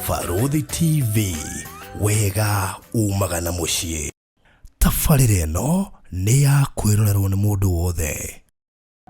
Farodhi TV, wega umagana mushie. Tafarire no ni ya kwirorerwo ni mundu wothe.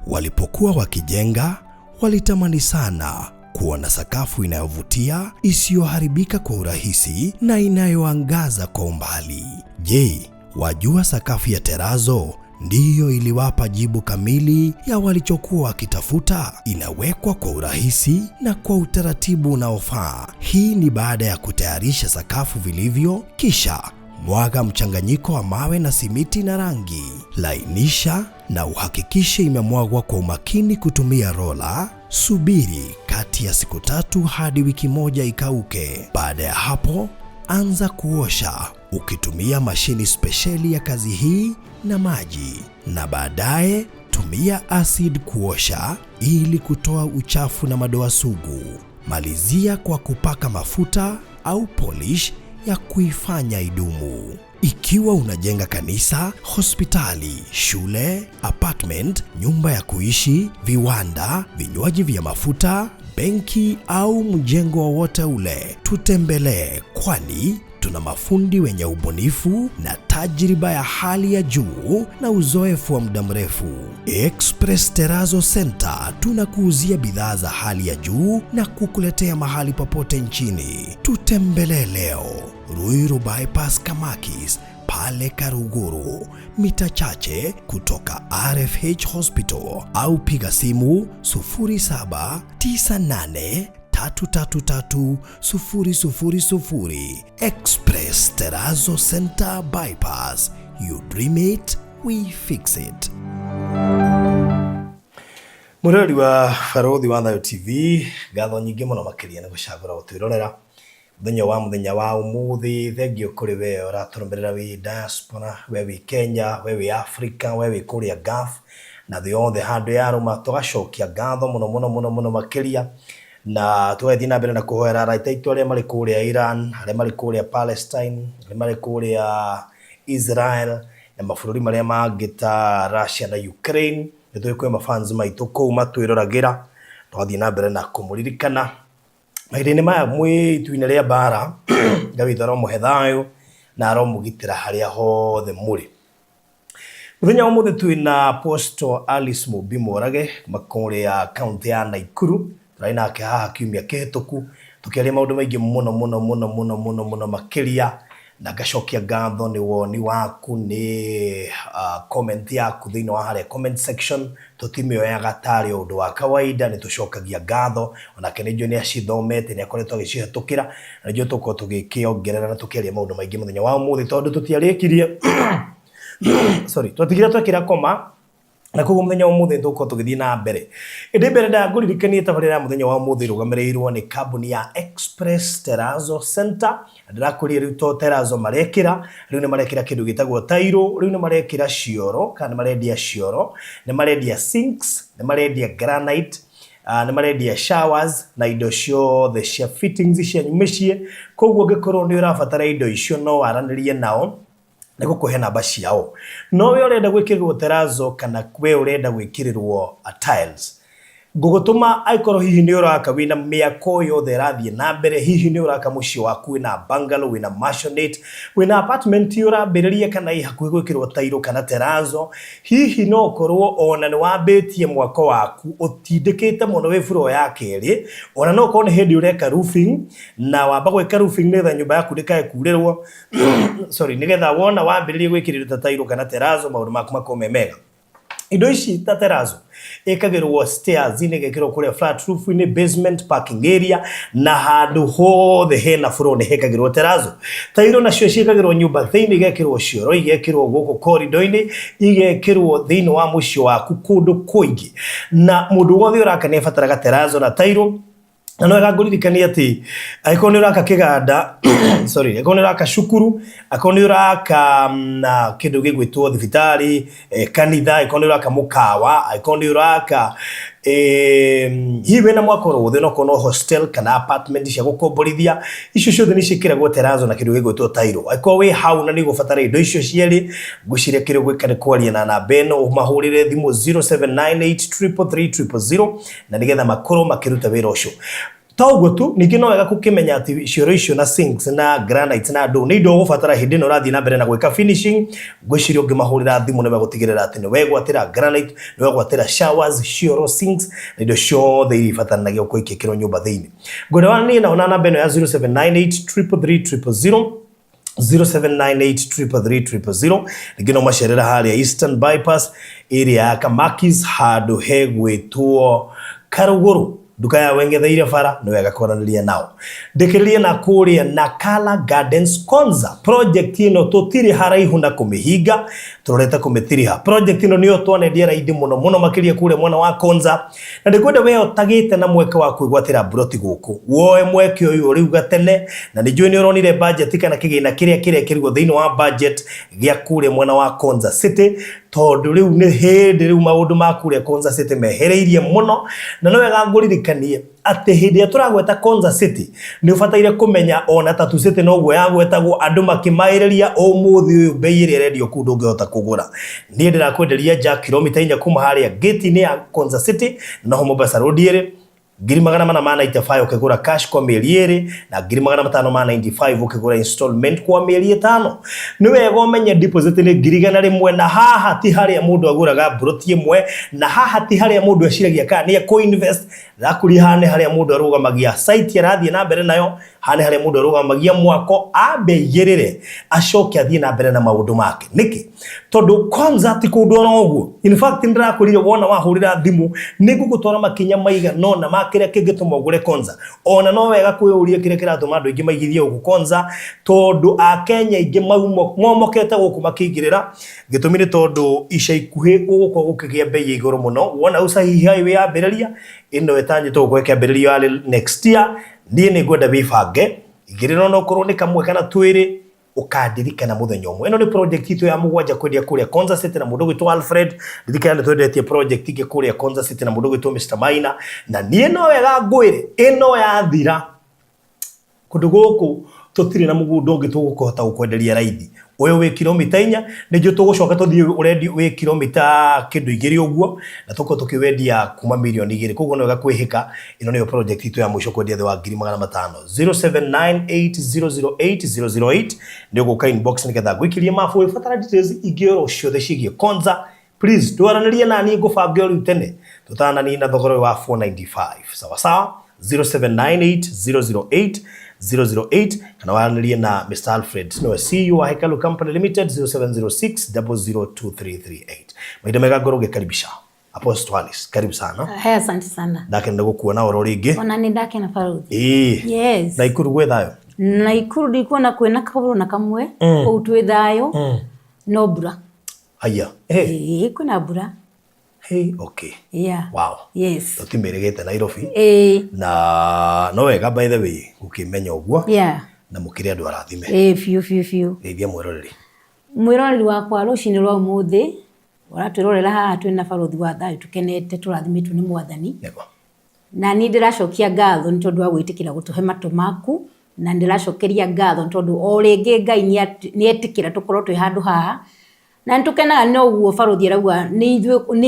Walipokuwa wakijenga, walitamani sana kuona sakafu inayovutia, isiyoharibika kwa urahisi na inayoangaza kwa umbali. Je, wajua sakafu ya terazo ndiyo iliwapa jibu kamili ya walichokuwa wakitafuta? Inawekwa kwa urahisi na kwa utaratibu unaofaa. Hii ni baada ya kutayarisha sakafu vilivyo, kisha mwaga mchanganyiko wa mawe na simiti na rangi. Lainisha na uhakikishe imemwagwa kwa umakini kutumia rola. Subiri kati ya siku 3 hadi wiki 1 ikauke. Baada ya hapo, anza kuosha ukitumia mashini spesheli ya kazi hii na maji, na baadaye tumia acid kuosha ili kutoa uchafu na madoa sugu. Malizia kwa kupaka mafuta au polish ya kuifanya idumu. Ikiwa unajenga kanisa, hospitali, shule, apartment, nyumba ya kuishi, viwanda, vinywaji vya mafuta, benki au mjengo wowote ule, tutembelee, kwani tuna mafundi wenye ubunifu na tajriba ya hali ya juu na uzoefu wa muda mrefu. Express Terazo Center tunakuuzia bidhaa za hali ya juu na kukuletea mahali popote nchini. Tutembelee leo, Ruiru Bypass Kamakis, pale Karuguru, mita chache kutoka RFH Hospital, au piga simu 0798333000. Express Terazo Center Bypass. You dream it, we fix it. Murori wa Farodhi wa Thayo TV, gatho nyingi muno makiria ni gucagura gutwirorera muthenya wa umuthi. Thengio kuri we uraturumberera wi diaspora, we wi Kenya, we wi Africa, we wi kuria Gulf na thĩ yothe handu ya ruma. Tugacokia gatho muno makiria, na tugathii na mbere na kuhoera araita itu aria mari kuria Iran, aria mari kuria Palestine, aria mari kuria Israel na mabũrũri maria mangĩ ta Russia na Ukraine. Nitũĩ kwĩ mafans maitũ kũu matwĩroragira. Twathii na mbere na kũmũririkana mahinda-inĩ maya mwĩ itu-inĩ rĩa mbara. Ngai witũ aromuhe thayũ na aromũgitĩra harĩa hothe mũrĩ. Muthenya wa ũmũthĩ twĩna Apostle Alice Mũmbi Mũrage makũrĩa kaunti ya Naikuru. Tũrarĩ nake haha kiumia kĩhĩtũku tũkĩaria maũndũ maingĩ mũno makĩria, na ngacokia ngatho nĩ woni waku, nĩ comment yaku thĩinĩ wa harĩa comment section. Tũtimĩoyaga tarĩ ũndũ wa kawaida, nĩ tũcokagia ngatho. Onake nĩ njũĩ nĩ acithomete, nĩ akoretwo agĩcihetũkĩra, na njũĩ tũkorwo tũgĩkĩongerera na tũkĩaria maũndũ maingĩ mũthenya wa ũmũthĩ, tondũ tũtiarĩkirie twatigire twekĩra koma, na koguo muthenya wa ũmũthĩ tũkorwo tũgĩthiĩ na mbere. Ĩndĩ mbere ndangũririkanie tabarĩra ya muthenya wa ũmũthĩ ĩrũgamĩrĩirwo nĩ kambuni ya Express Terazo Center. Ndĩrakũria rĩu to terazo marekĩra, rĩu nĩ marekĩra kĩndũ gĩtagwo tairo, rĩu nĩ marekĩra cioro, kana nĩ marendia cioro, nĩ marendia sinks, nĩ marendia granite, nĩ marendia showers na indo ciothe cia fittings cia mĩciĩ. Koguo ngĩkorwo nĩ ũrabatara indo icio no waranĩrie nao na gũkũhe namba ciao. No we ũrenda gwĩkĩrĩrwo terazo kana we ũrenda gwĩkĩrĩrwo tiles, ngũgũtũma aikorwo hihi nĩ ũraka wĩna mĩako yothe ĩrathiĩ na mbere. Hihi nĩ ũraka mũciĩ waku wĩna bungalow, wĩna mansionette, wĩna apartment ũrambĩrĩria kana ĩ hakuhĩ gwĩkĩrwo tairo kana terazo. Hihi no ũkorwo ona nĩ wambĩtie mwako waku ũtindĩkĩte mũno wĩ floor ya kerĩ, ona no ũkorwo nĩ hĩndĩ ũreka roofing na wamba gwĩka roofing nĩgetha nyũmba yaku ndĩkae kurĩrwo nĩgetha wona wambĩrĩria gwĩkĩrĩrwo tairo kana terazo maũndũ maku makorwo me mega. Indo ici ta terazo ĩkagĩrwo stairs, igekĩrwo kũrĩa flat roof -inĩ, basement, parking area, na handũ hothe hena floor nĩ hekagĩrwo terazo. Tairo nacio ciĩkagĩrwo nyũmba thĩinĩ, igekĩrwo cioro, igekĩrwo gũkũ corridor-inĩ, igekĩrwo thĩinĩ wa mũciĩ waku kũndũ kũingĩ. Na mũndũ wothe ũraka nĩ abataraga terazo na tairo. Na no ngũririkanie atĩ angĩkorwo nĩ ũraka kĩganda angĩkorwo nĩ ũraka cukuru, angĩkorwo nĩ ũraka kĩndũ gĩgwĩtwo thibitarĩ, kanitha, angĩkorwo nĩ ũraka mũkawa, angĩkorwo nĩ ũraka hihi wĩna mwako wothe, no korwo hostel kana apartment cia gũkomborithia, icio ciothe nĩ ciĩkĩragwo terazo na kĩndũ gĩgwĩtwo tairo. Angĩkorwo wĩ hau na nĩ ũgũbatara indo icio cierĩ, ngwĩciria kĩrĩa ũgwĩka nĩ kwaria na namba ĩno, ũmahũrĩre thimũ 0798333000 na nĩgetha makorwo makĩruta wĩra ũcio. Toguo tu ningi no wega kukimenya ati cioro icio na sinks na granite na ndo ni ndo gubatara hindi no rathi na mbere na gwika finishing gwicirio ngimahurira thimu ne bagutigirira ati ni wegwatira granite ni wegwatira showers cioro sinks na ndo ciothe iribataranagia uko ikikiro nyumba thiini ngwenda wani na ona namba ino ya 0798333000 0798333000 ngino masherera hali ya Eastern Bypass area ya Kamakis hadu hegwitwo Karuguru duka ya wengetheire bara ni wega kwaraniria nao ndikiririe na kuria Nakala Gardens Konza project ino tutiri haraihu na kumihinga turorete kumitiriha project ino niyo twanendia raidi muno makiria kure mwana wa Konza na ndikwenda we otagite na mweke wa kuigwatira broti guku woe mweke uyu uri ugatene na nijui ni uronire budget kana kigina kiria kirigwo thiini wa budget gya kure mwana wa Konza City tondu riu ni hindi riu maundu ma kure Konza City mehereirie muno na no wega nguririkanie ati hindi turagweta Konza City ni ufataire kumenya ona Tatu City no gwe yagwetagwo andu makimaireria umuthi uyu bei iri radio kundu ngihota kugura ni ndirakwenderia ja kilomita 4 kuma haria gate ni ya Konza City na ho Mombasa road iri 495 ukigura cash kwa mieri iri na 595 ukigura installment kwa mieri 5 ni wega umenye deposit ni 1,100 na haha ti haria mundu aguraga broti imwe na haha ti haria mundu aciragia kana ni ko invest rakuri hane haria mundu arugamagia site yarathie na mbere nayo hane haria mundu arugamagia mwako abeigirire acoke athie na mbere na maundu make niki tondu kwanza ati kundu ona uguo in fact ndirakurire wona wahurira thimu nigugutwara makinya maiga nona makire kingituma ugure Konza ona no wega kuyuria kire kiratuma andu ingi maigithie ugu Konza tondu a Kenya ingi momokete guku makigirira gitumi ni tondu ica ikuhi guko gukigia bei iguru muno wona usahihi highway ya bereria ino etanyi to gweka bereria ya next year ni ni gwenda bifange igiriro no korwo ni kamwe kana twiri ukadirikana muthenya umwe ino ni project itu ya mugwanja kwendia kuria Konza City na mundu gwitwa Alfred dirikana twendetie project ike kuria Konza City na mundu gwitwa Mr Maina na nie no wega ngwire ino yathira kundu guku tutiri na mugundo ungi tugukuhota gukwenderia raithi uyu wi kilomita 4 niju tugucoka tuthie already wi kilomita kindu igiri uguo na tuko tukiwendia kuma milioni 2 koguo no wega kwihika ino niyo project itu ya mwisho kwendia the wa 500 0798008008 ndio guka inbox niketha gwikirie mafu ifatara details igioro ciothe cigie Konza please twaranirie nani ngubange uru tene tutana ni na thogoro wa 495 sawa sawa 0798008008 kana wananirie na Mr Alfred no CEO wa Hekalu Company Limited 0706002338 maida mega goroge karibisha Apostolalis karibu sana haya asante sana ndake ndagukuona oro ringi ona ni ndake na Faruthi yes na ikuru gwe thayo na ikuru ndikuona kwena kaburo na kamwe outwe thayo no bura haya kuna bura okay yeah wow yes tutimeregete Nairobi na no wega by the way ukimenya uguo na mukiri andu arathime fiu ndeithia mwiroreri wakwa rucini rwa umuthi uratwirorera haha twina Faruthi wa thayo tukenete turathimitwo ni mwathani na ni ndiracokia ngatho ni tondu wa gwitikira gutuhe matu maku na ndiracokeria ngatho tondu o ringi Ngai ni etikira tukorwo twi handu haha na ntukenaga no guo Faruthi arauga ni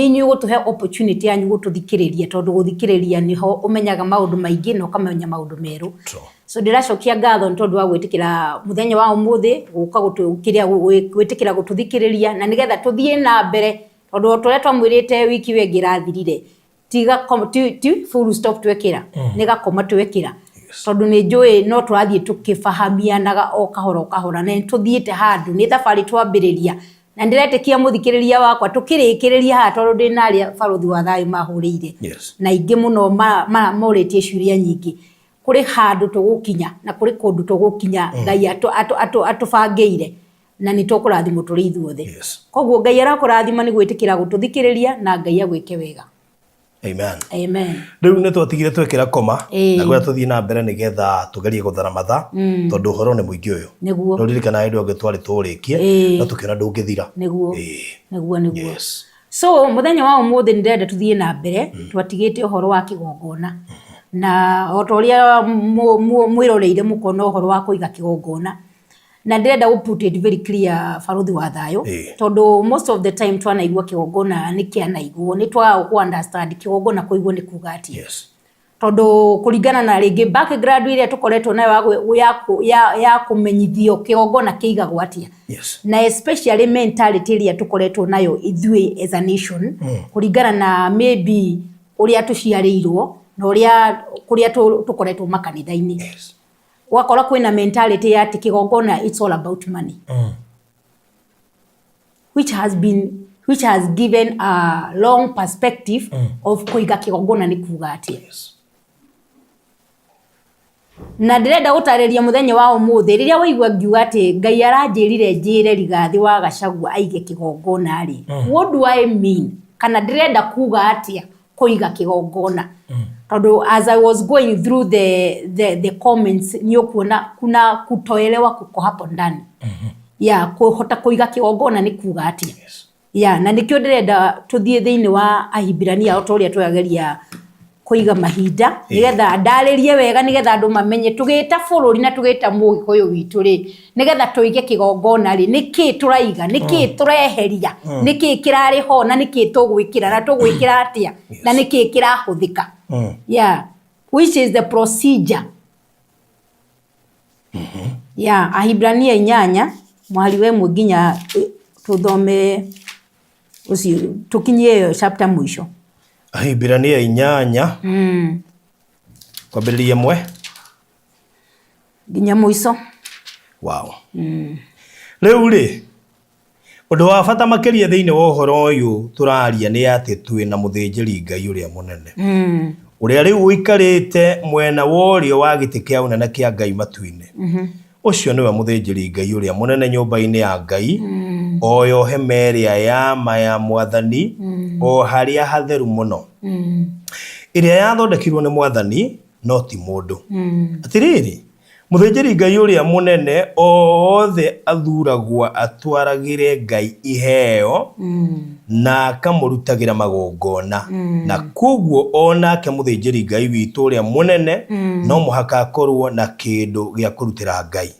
inyu gutuhe opportunity yanyu gututhikiriria tondu guthikiriria niho umenyaga maundu maingi no kamenya maundu meru so ndiracokia ngatho tondu wa gwitikira muthenya wa umuthi guka gutukiria gwitikira gututhikiriria na nigetha tuthie na mbere tondu tore twamwirite wiki wengi rathirire tiga full stop twekira niga koma twekira tondu ni njui no twathie tukifahamianaga o kahora na tuthiete handu ni thabari twambiriria na ndiretekia muthikiriria wakwa tukirikiriria ha tondu ndinaria Faruthi wa thayo mahurire na ingi muno moretie ciuria nyingi kuri handu tugukinya na kuri kundu tugukinya Ngai atubangeire na ni tukurathimwo turi ithuothe koguo Ngai arakurathima ni gwitikira gututhikiriria na Ngai agwike wega amen riu ne twatigire twekira koma na gwa tuthie na mbere nigetha tugerie guthara matha tondu horo ni muingi uyu no ririkana ndu angitwari turikie na tukiona ndungithira niguo so muthenya wa umuthi ndirenda tuthie na mbere twatigite uhoro wa kigongona na otoria mwiroreire mukona uhoro wa kuiga kigongona na ndirenda put it very clear Faruthi wa thayo tondu most of the time twanaigua kigongona ni kianaiguo ni twa understand kigongona kuigua ni kuga ati tondu kuringana na ringi background iria tukoretwo nayo ya kumenyithio kigongona kiigagwo atia. Yes. Na especially mentality iria tukoretwo nayo ithui as a nation kuringana na maybe uria tuciarirwo na kuria tukoretwo makanitha-ini. Yes. Wakora kwina mentality ya kigongona it's all about money. Which has given a long perspective of kuiga kigongona ni kuga atia. Yes. Na ndirenda gutariria muthenya wa umuthi riria waigua ngiuga ati Ngai aranjirire njire Rigathi wa Gachagua aige kigongona ri. What do I mean? Kana ndirenda kuga atia kuiga kigongona. Tondu as I was going through the comments nyokuona kuna kutoelewa kuko hapo ndani. Ya kuhota kuiga kigongona ni kuga atia. Ya na nikio ndirenda tuthie thiini wa Ahibirania otoria twageria kuiga mahinda nigetha ndaririe wega nigetha andu mamenye tugita bururi na tugita Mugikuyu witu ri nigetha tuige kigongona ri niki turaiga niki tureheria niki kirari ho na niki tugwikira na tugwikira atia na niki kirahuthika. Yeah, which is the procedure. Yeah, Ahibirania 8 mwari we mwiginya tuthome ucio tukinyie chapter mwisho. Ahibirania 8 kwambĩrĩria 1 nginya mwisho. Wow. Rĩu rĩ ũndũ wa bata makĩria thĩinĩ wa ũhoro ũyũ tũraria nĩ atĩ twĩna mũthĩnjĩri Ngai ũrĩa mũnene ũrĩa rĩu ũikarĩte mwena wa ũrĩo wa gĩtĩ kĩa ũnene kĩa Ngai matu-inĩ. Ũcio nĩwe mũthĩnjĩri Ngai ũrĩa mũnene nyũmba-inĩ ya Ngai oyo hema ĩrĩa ya ma ya Mwathani o harĩa hatheru mũno ĩrĩa yathondekirwo nĩ Mwathani no ti mũndũ. Atĩrĩrĩ mũthĩnjĩri Ngai ũrĩa mũnene othe athuragwo atwaragĩre Ngai iheo na akamũrutagĩra magongona na koguo onake mũthĩnjĩri Ngai witũ ũrĩa mũnene no mũhaka akorwo na kĩndũ gĩa kũrutĩra Ngai.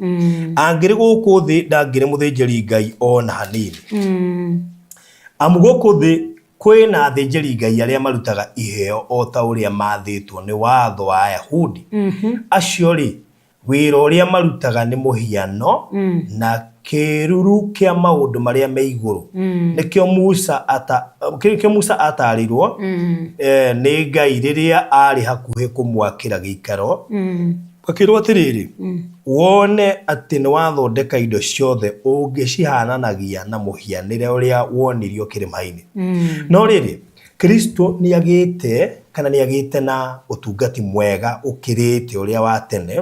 Angĩrĩ gũkũ thĩ ndangĩrĩ mũthĩnjĩri Ngai ona hanini. Amu gũkũ thĩ kwĩna athĩnjĩri Ngai arĩa marutaga iheo o ta ũrĩa mathĩtwo nĩ watho wa Ayahudi. Acio rĩ wĩra ũrĩa marutaga nĩ mũhiano na kĩruru kĩa maũndũ marĩa me igũrũ. Nĩkĩo Musa atarĩirwo nĩ Ngai rĩrĩa arĩ hakuhĩ kũmwakĩra gĩikaro. Akĩrwo atĩrĩrĩ wone atĩ nĩ wathondeka indo ciothe ũngĩcihananagia na mũhianĩre ũrĩa wonirio kĩrĩma-inĩ. No rĩrĩ Kristo nĩagĩte na ũtungati mwega ũkĩrĩte ũrĩa wa tene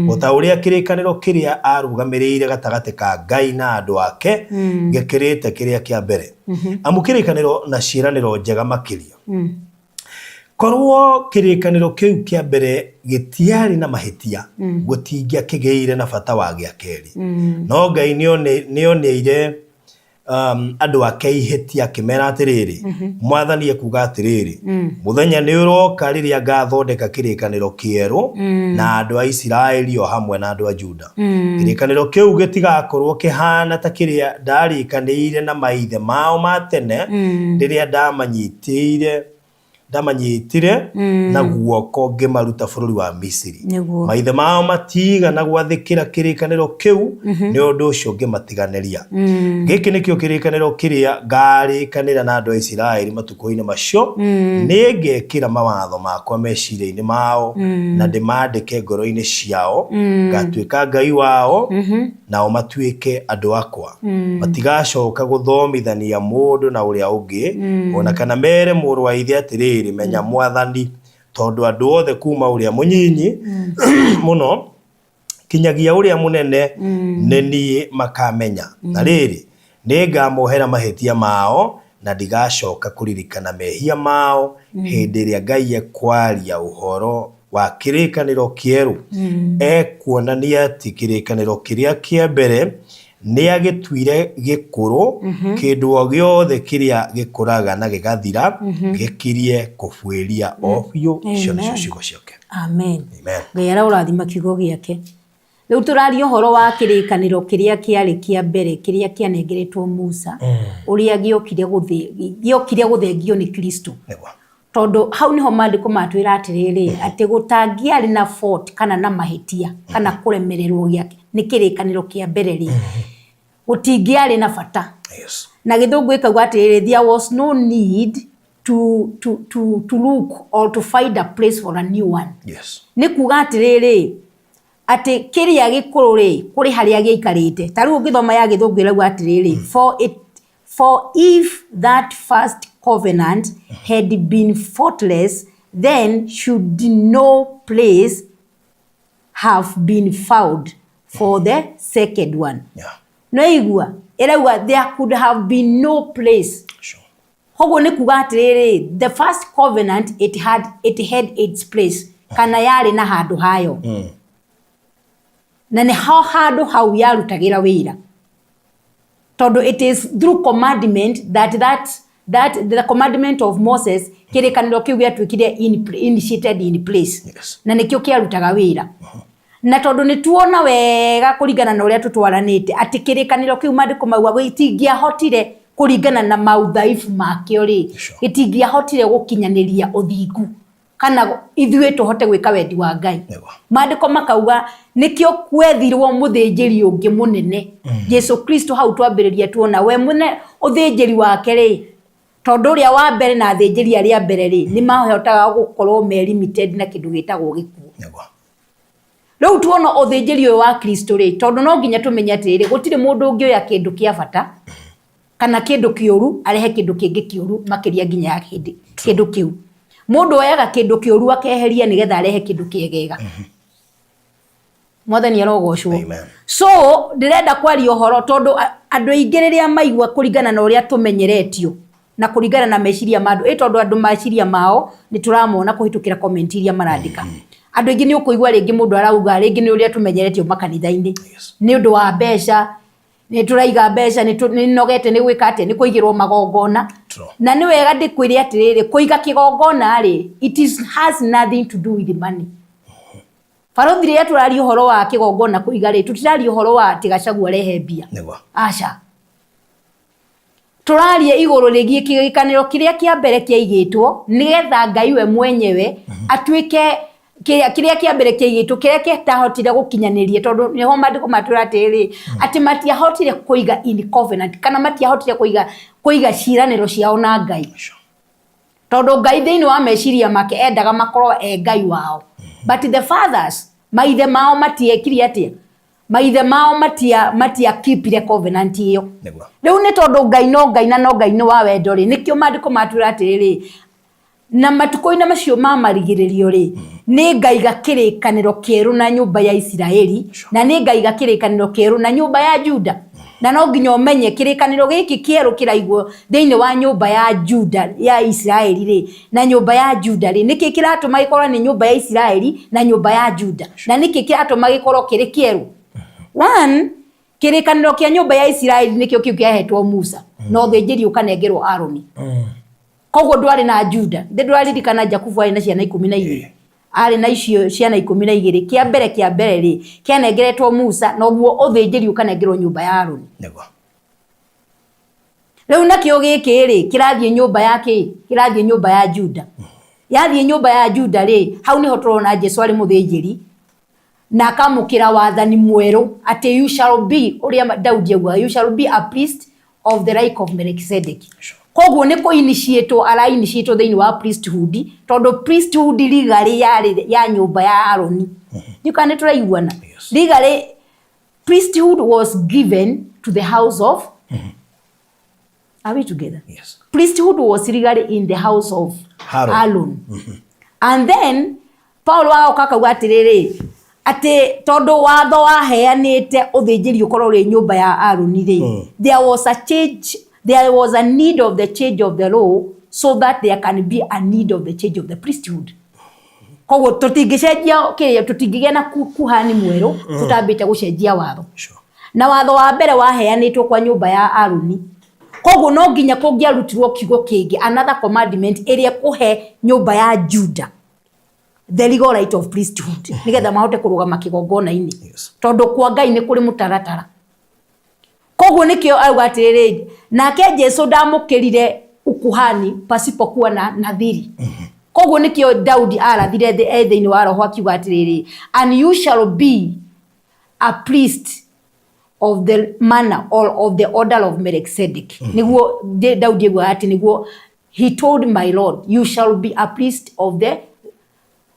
o ta ũrĩa kĩrĩkanĩro kĩrĩa arũgamĩrĩire gatagatĩ ka Ngai na andũ ake gĩkĩrĩte kĩrĩa kĩa mbere. Amu kĩrĩkanĩro na ciĩranĩro njega makĩria. Korwo kĩrĩkanĩro kĩu kĩa mbere gĩtiarĩ na mahĩtia gũtingĩakĩgĩire na bata wa gĩa kerĩ. No Ngai nĩoneire andũ ake ihĩtia akĩmera atĩrĩrĩ Mwathani ekuga atĩrĩrĩ mũthenya nĩ ũroka rĩrĩa ngathondeka kĩrĩkanĩro kĩerũ na andũ a Isiraeli o hamwe na andũ a Juda. Kĩrĩkanĩro kĩu gĩtigakorwo kĩhana ta kĩrĩa ndarĩkanĩire na maithe mao ma tene rĩrĩa ndamanyitire na guoko ngĩmaruta bũrũri wa Misiri. Maithe mao matigana gwathĩkĩra kĩrĩkanĩro kĩu nĩ ũndũ ũcio ngĩmatiganĩria. Gĩkĩ nĩkĩo kĩrĩkanĩro kĩrĩa ngarĩkanĩra na andũ a Isiraeli matukũ-inĩ macio. Nĩ ngekĩra mawatho makwa meciria-inĩ mao na ndĩmandĩke ngoro-inĩ ciao. Ngatuĩka Ngai wao nao matuĩke andũ akwa. Matigacoka gũthomithania mũndũ na ũrĩa ũngĩ ona kana mere mũrũ wa ithe atĩrĩrĩ menya Mwathani tondu andũ othe kuma ũrĩa mũnyinyi mũno kinyagia ũrĩa mũnene nĩ niĩ makamenya. Na rĩrĩ nĩngamohera mahĩtia mao na ndigacoka kũririkana mehia mao hĩndĩ ĩrĩa Ngai ekwaria ũhoro wa kĩrĩkanĩro kĩerũ. Ekuonania atĩ kĩrĩkanĩro kĩrĩa kĩa mbere nĩagĩtuire gĩkũrũ kĩndũ o gĩothe kĩrĩa gĩkũraga na gĩgathira gĩkirie kũbuĩria o biũ. Icio nĩcio ciugo ciake. Amen. Ngai araũrathima kiugo gĩake. Rĩu tũraria ũhoro wa kĩrĩkanĩro kĩrĩa kĩarĩ kĩa mbere kĩrĩa kĩanengeretwo Musa ũrĩa gĩokire gũthengio nĩ Kristo. Todo hau niho mandiko matwira atiriri ati gutangiari na fault kana na mahitia kana kuremererwo giake ni kirikaniro kia mbere ri gutingiari na bata na githungu ikauga atiriri there was no need to look or to find a place for a new one. Ni kuga atiriri ati kiria gikuru ri kuri haria giikarite taru ngithoma ya githungu irauga atiriri for if that first covenant had been faultless, then should no place have been found for the second one. No igua erauga there could have been no place. Hogo ni kuga atiriri the first covenant it had its place kana yari na handu hayo na ni handu hau yarutagira wira todo it is through commandment that the commandment of Moses kirikaniro kiu giatwikire initiated in place na nikio kiarutaga wira na todo ni tuona wega kuringana na uria tutwaranite ati kirikaniro kiu mandiko maugwa gitingia hotire kuringana na mauthaifu makio ri gitingia hotire gukinyaniria uthingu kana ithuĩ tũhote gwĩka wendi wa Ngai. Mandĩko makauga nĩkĩo kwethirwo mũthĩnjĩri ũngĩ mũnene Jesu Kristo hau twambĩrĩria tuona we mũne ũthĩnjĩri wake rĩ tondũ ũrĩa wa mbere na athĩnjĩri arĩa mbere rĩ nĩ mahotaga gũkorwo me limited na kĩndũ gĩtagwo gĩkuũ. Rĩu tuona ũthĩnjĩri ũyũ wa Kristo rĩ tondũ no nginya tũmenye atĩrĩrĩ gũtirĩ mũndũ ũngĩoya kĩndũ kĩa bata kana kĩndũ kĩũru arehe kĩndũ kĩngĩ kĩũru makĩria nginya ya kĩndũ kĩu. Mundu oyaga kindu kiuru akeheria nigetha arehe kindu kiegega. Mwathani arogocwo. So ndirenda kwaria uhoro tondu andu aingĩ rĩrĩa maigua kuringana na uria tumenyeretio na kuringana na meciria mandu tondu andu meciria mao ni turamona kuhitukira comment iria marandika. Andu aingĩ ni ukuigua ringi mundu arauga ringi ni uria tumenyeretio makanitha-ini ni undu wa mbeca ni turaiga mbeca ni nogete ni gwika ate ni kuigirwo magongona na ni wega ndikwire atiriri kuiga kigongona ri has nothing to do with money. Farothire ya turari uhoro wa kigongona kuiga ri tutirari uhoro wa ati Gachagua rehe mbia aca turarie iguru rigie kigikaniro kiria kia mbere kiaigitwo nigetha Ngai we mwenyewe atwike kiria kia mbere kiaigitwo kiria kitahotire gukinyaniria tondu niho mandiko matwira atiri ati matiahotire kuiga in covenant kana matiahotire kuiga ciraniro ciao na Ngai tondu Ngai thiini wa meciria make endaga makorwo Ngai wao but the fathers maithe mao matiekiri atia maithe mao matia keep the covenant iyo riu ni tondu Ngai no Ngai na no Ngai ni wa wendo ri nikio mandiko matwira atiri na matuko-inĩ macio mamarigĩrĩrio ri ni Ngai gakĩrĩkanĩro kĩerũ na nyũmba ya Isiraeli na ni Ngai gakĩrĩkanĩro kĩerũ na nyũmba ya Juda na no nginya ũmenye kĩrĩkanĩro gĩkĩ kĩerũ kĩraigwo thĩinĩ wa nyũmba ya Juda ya Isiraeli ri na nyũmba ya Juda ri nĩkĩ kĩratũma gĩkorwo nĩ nyũmba ya Isiraeli na nyũmba ya Juda na nĩkĩ kĩratũma gĩkorwo kĩrĩ kĩerũ. One, kĩrĩkanĩro kĩa nyũmba ya Isiraeli nĩkĩo kĩu kĩahetwo Musa no thĩnjĩri ũkanengerwo Aroni koguo ndwari na Juda ndwaririkana Jakubu ari na ciana 12 ari na icio ciana 12 kia mbere ri kianengeretwo Musa noguo uthĩnjĩri ũkanengerwo nyũmba ya Aroni riu nakio gĩkĩ ri kirathie nyũmba yake kirathie nyũmba ya Juda yathie nyũmba ya Juda ri hau niho turona Jesu ari muthĩnjĩri na akamũkĩra wathani mwerũ ati you shall be uria Daudi auga you shall be a priest of the like of Melchizedek. Koguo ni ko initiate thiini wa priesthood tondu priesthood ligari ya nyumba ya Aroni you can turaiguana ligari priesthood was given to the house of are we together? Yes. Priesthood was ligari in the house of Aaron. And then Paul wao kakauga atiriri ati tondu watho waheanite uthĩnjĩri ukorwo ri nyumba ya Aroni ri there was a need of the change of the law so that there can be a need of the change of the priesthood. Koguo tutingicenjia kiria tutingigia na kuhani mweru tutambite gucenjia watho. Na watho wa mbere waheanitwo kwa nyumba ya Aroni. Koguo no nginya kungiarutirwo kiugo kingi another commandment iria kuhe nyumba ya Juda the legal right of priesthood nigetha mahote kurugama kigongona-ini tondu kwa Ngai ni kuri mutaratara. Koguo nikio auga atiriri nake Jesu ndamukirire ukuhani pasipokuwa na nadhiri. Koguo nikio Daudi arathire thĩinĩ wa roho akiuga atiriri, and you shall be a priest of the manner or of the order of Melchizedek. Niguo Daudi agwa ati niguo he told my Lord, you shall be a priest of the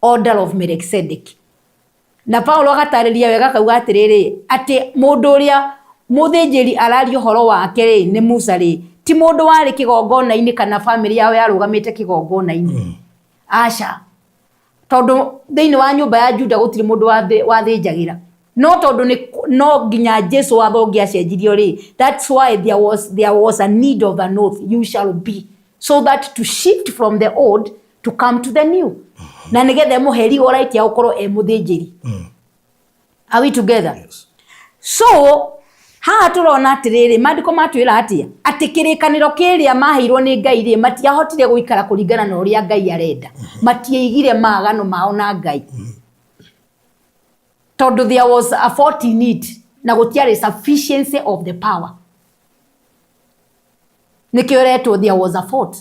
order of Melchizedek. Na Paulo agatariria wega kauga atiriri ati mundu uria muthĩnjĩri arario horo wake ri ni Musa ri ti mundu wari kigongona-ini kana family yao yarugamite kigongona-ini. Asha tondu thĩinĩ wa nyũmba ya Juda gũtirĩ mundu wathĩnjagĩra, no tondu no nginya Jesu wathongia cenjirio ri, that's why there was a need of an oath, you shall be, so that to shift from the old to come to the new. Na nigetha muheri right ya ukorwo muthĩnjĩri. Are we together? Yes. So haha turona atiriri mandiko matwira atia ati kirikaniro kiria maheirwo ni Ngai ri matiahotire guikara kuringana na uria Ngai arenda, matiaigire magano mao na Ngai. Tondu there was a fault in it na gutiare sufficiency of the power. Nikiretwo there was a fault.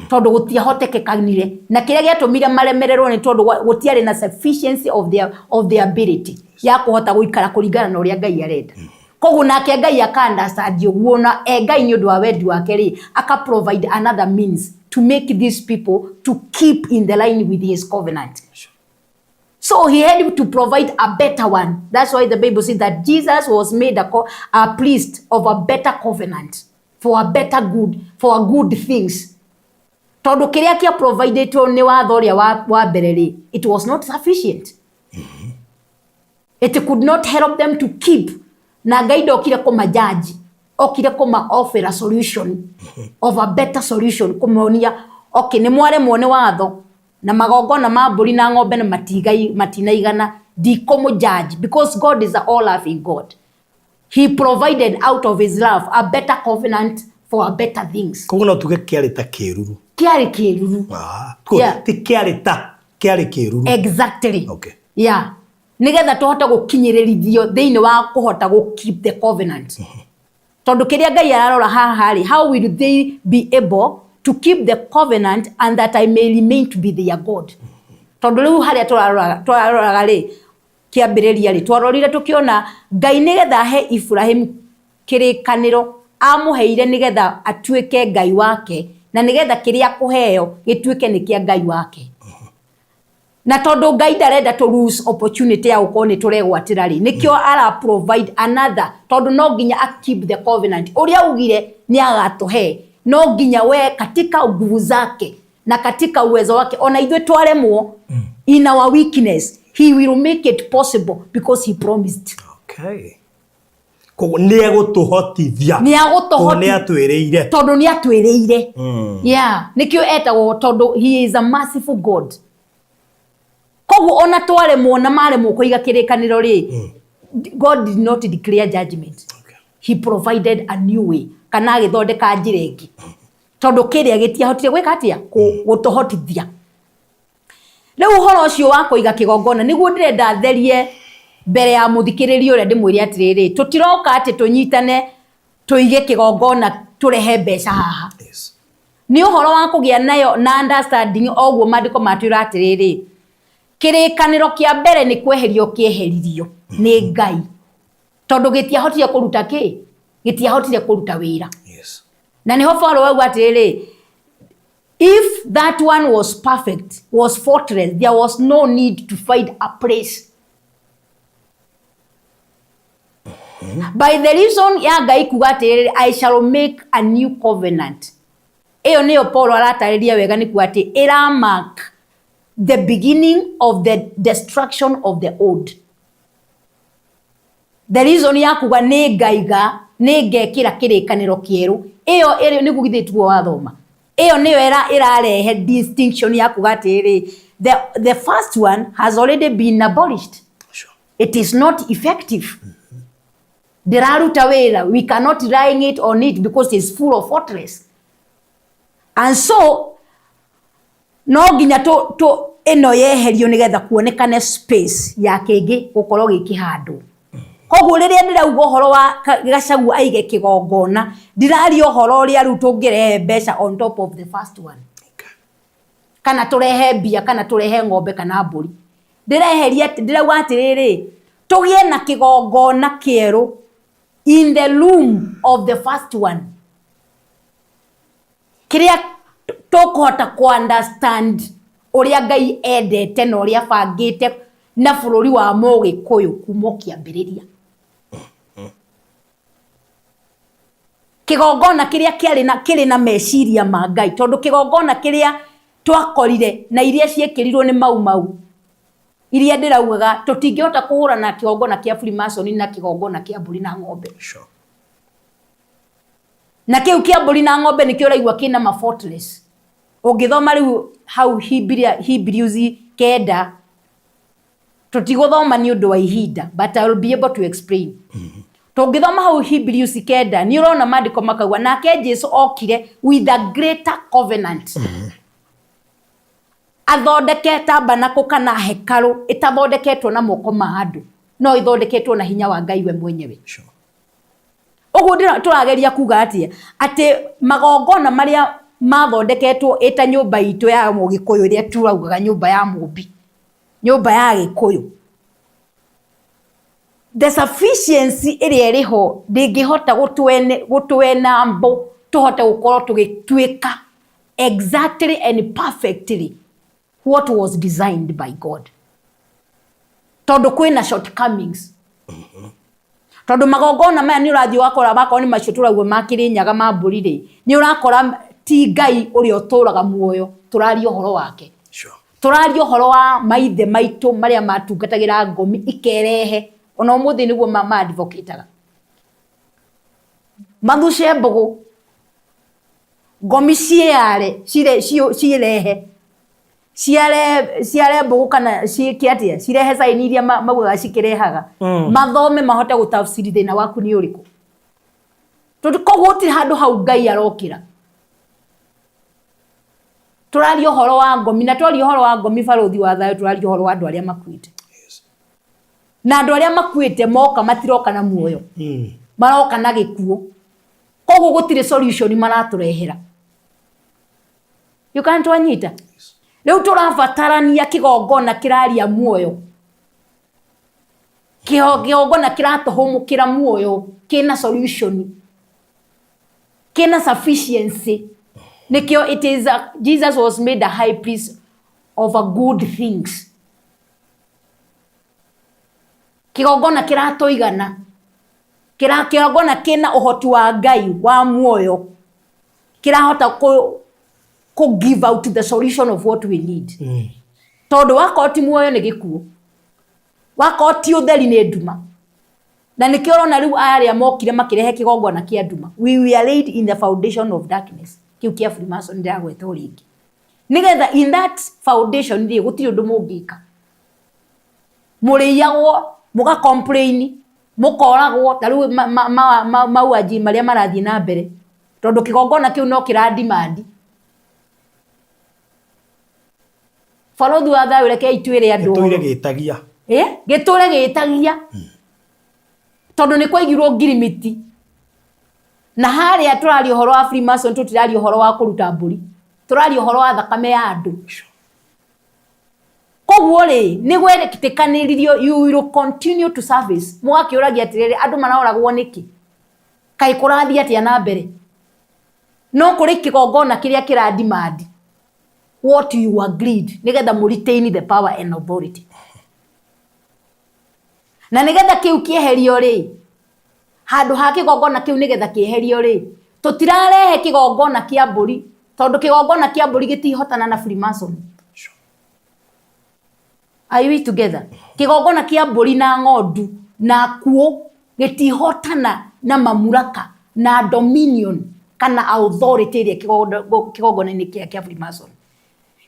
Tondu gutiahotekekanire na kiria giatumire maremererwo ni tondu gutiare na sufficiency of the ability ya kuhota guikara kuringana na uria Ngai arenda. Koguo nake Ngai understand uguo na Ngai ni undu wa wendi wake ri aka provide another means to make these people to keep in the line with his covenant. So he had to provide a better one. That's why the Bible says that Jesus was made a priest of a better covenant, for a better good, for a good things. Tondu kiria kia provided ni watho uria wa mbere ri, it was not sufficient. It could not help them to keep. Na Ngai ndokire kumajaji, okire kuma offer a solution of a better solution, kumonia okay ni mware muone watho na magongona ma mburi na ng'ombe na matinaigana di komo judge, because God is an all-loving God. He provided out of his love a better covenant for a better things. Koguo no tuge kiari ta kiruru. Kiari kiruru. Ti kiari kiruru. Exactly. Okay. Yeah. Nigetha tuhota gukinyirithio thĩinĩ wa kuhota gu keep the covenant. Tondu kiria Ngai ararora haha ri, how will they be able to keep the covenant and that I may remain to be their God. Tondu riu haria turaroraga ri kiambiriria ri twarorire tukiona Ngai nigetha he Ibrahim kirikaniro amuheire nigetha atuike Ngai wake na nigetha kiria kuheo gituike ni kia Ngai wake. Na tondu Ngai ndarenda to lose opportunity ya uko ni turegwatira ri nikio ara provide another, tondu no nginya a keep the covenant uria ugire ni agatuhe, no nginya we katika nguvu zake na katika uwezo wake ona ithwe twaremwo in our weakness he will make it possible because he promised. Okay. Koguo ni agutuhotithia, ni atwiriire, tondu ni atwiriire. Yeah, nikio etagwo tondu he is a merciful God. Koguo ona twaremwo na maremwo kuiga kirikaniro ri, God did not declare judgment. Okay. He provided a new way, kana agithondeka njira ingi tondu kiria gitiahotire gwika atia gutuhotithia. Riu uhoro ucio wa kuiga kigongona niguo ndirenda therie mbere ya muthikiririo uria ndimwire atiriri, tutiroka ati tunyitane tuige kigongona turehe mbeca haha. Yes. Ni uhoro wa kugia nayo na understanding oguo mandiko matwira atiriri, kirikaniro kia mbere ni kweherio kieheririo ni Ngai tondu gitiahotire kuruta gitiahotire kuruta wira. Yes. Na ni hofaro wa atiriri, if that one was perfect, was faultless, there was no need to find a place. By the reason ya Ngai kuga atiriri, I shall make a new covenant. Eyo niyo Paulo aratariria wega ni kuga ati ira mark the beginning of the destruction of the old. The reason ya kuga ni Ngaiga ni ngekira kirikaniro kieru, eyo ni gugithitwo wathoma. Eyo niyo irarehe distinction ya kuga atiri, the first one has already been abolished. Sure. It is not effective. Diraruta wera, we cannot rely it on it because it's full of fortress. And so no ginya eno yeherio nigetha kuonekane space ya kingi gukorwo gikihandu. koguo riria ndirauga horo wa Gachagua aige kigongona ndiraria horo ria ru tungirehe mbeca on top of the first one. Kana turehe mbia kana turehe ng'ombe kana mburi. Ndireheria ndirauga atiriri tugie na kigongona kieru in the room of the first one. Kiria tukuhota ku understand uria Ngai endete na uria bangite na bururi wa Mugikuyu kuma kiambiriria. Kigongona kiria kiri na meciria ma Ngai tondu kigongona kiria twakorire na iria ciekirirwo ni mau iria ndiraugaga tutingihota kuhura na kigongona kia Freemason na kigongona kia mburi na ng'ombe. Sure. Na kiu kia mburi na ng'ombe nikio raigwa kina ma fortress. Ungithoma riu hau Hebrews 9 tutiguthoma ni undu wa ihinda, but I will be able to explain. Tungithoma hau Hebrews 9 ni urona maandiko makauga nake Jesu okire with a greater covenant. Athondeke tabernacle kana hekalu itathondeketwo na moko ma andu no ithondeketwo na hinya wa Ngai we mwenyewe. Sure. Uguo turageria kuga ati magongona maria mathondeketwo eta nyumba itu ya Mugikuyu iria turaugaga nyumba ya Mumbi, nyumba ya Gikuyu. The sufficiency iria iriho ndingihota gutwena mbo tuhote gukorwo tugituika exactly and perfectly what was designed by God. Tondu kwina shortcomings. Tondu magongona maya ni urathio wakora bakoni macio turauga makiri nyaga mamburi ri ni urakora ti Ngai uri oturaga muoyo turario horo wake. Sure. Turario horo wa maithe maitu maria matungatagira ngomi ikerehe ona umuthi niguo ma advocateaga mathuce mbugu ngomi ciare cirehe ciare mbugu kana cikiatia cirehe saini iria maugaga cikirehaga mathome mahote gutafsiri thina waku ni uriku tukoguti handu hau Ngai arokira. Turario horo wa ngomi na turario horo wa ngomi baruthi wa thayo turario horo wa andu aria makuite. Yes. Na andu aria makuite moka matiroka na muoyo. Maroka na gikuo. Koguo gutire solution maraturehera. You can't wanyita. Yes. Leo turabatarania kigongona kiraria muoyo. Kigongona kiratuhumukira muoyo kina solution. Kina sufficiency. Nikio it is Jesus was made a high priest of a good things. Kigongona kiratoigana. Kigongona kina uhoti wa Ngai wa muoyo. Kirahota ko give out the solution of what we need. Tondu wakoti muoyo ni gikuo. Wakoti utheri ni nduma. Na nikio rona riu aria mokire makirehe kigongona kia nduma. We were laid in the foundation of darkness. Kiu kia Freemason ndagweta uringi. Nigetha in that foundation ndi gutiri undu mungika. Muriyagwo muga complain mukoragwo taru mauaji maria marathie na mbere tondu kigongona kiu no kiradimandi. Farothi wa thayo reke itwire andu giture gitagia giture gitagia tondu ni kwaigirwo ngirimiti. Na haria turario horo wa Freemason tutirario horo wa kuruta mburi turario horo wa thakame ya andu. Koguo ri ni gwerekitikanirio you will continue to service mugakiuragia atiriri andu maroragwo niki kai kurathia atia na mbere no kuri kigongona kiria kiradimandi what you agreed nigetha mu retain the power and authority. Na nigetha kiu kieherio ri handu ha kigongona kiu nigetha kieherio ri tutirarehe kigongona kia mburi tondu kigongona kia mburi gitihotana na Freemason. Are we together? Kigongona kia mburi na ng'ondu na kuo gitihotana na mamuraka na dominion kana authority iria kigongona ni kia Freemason.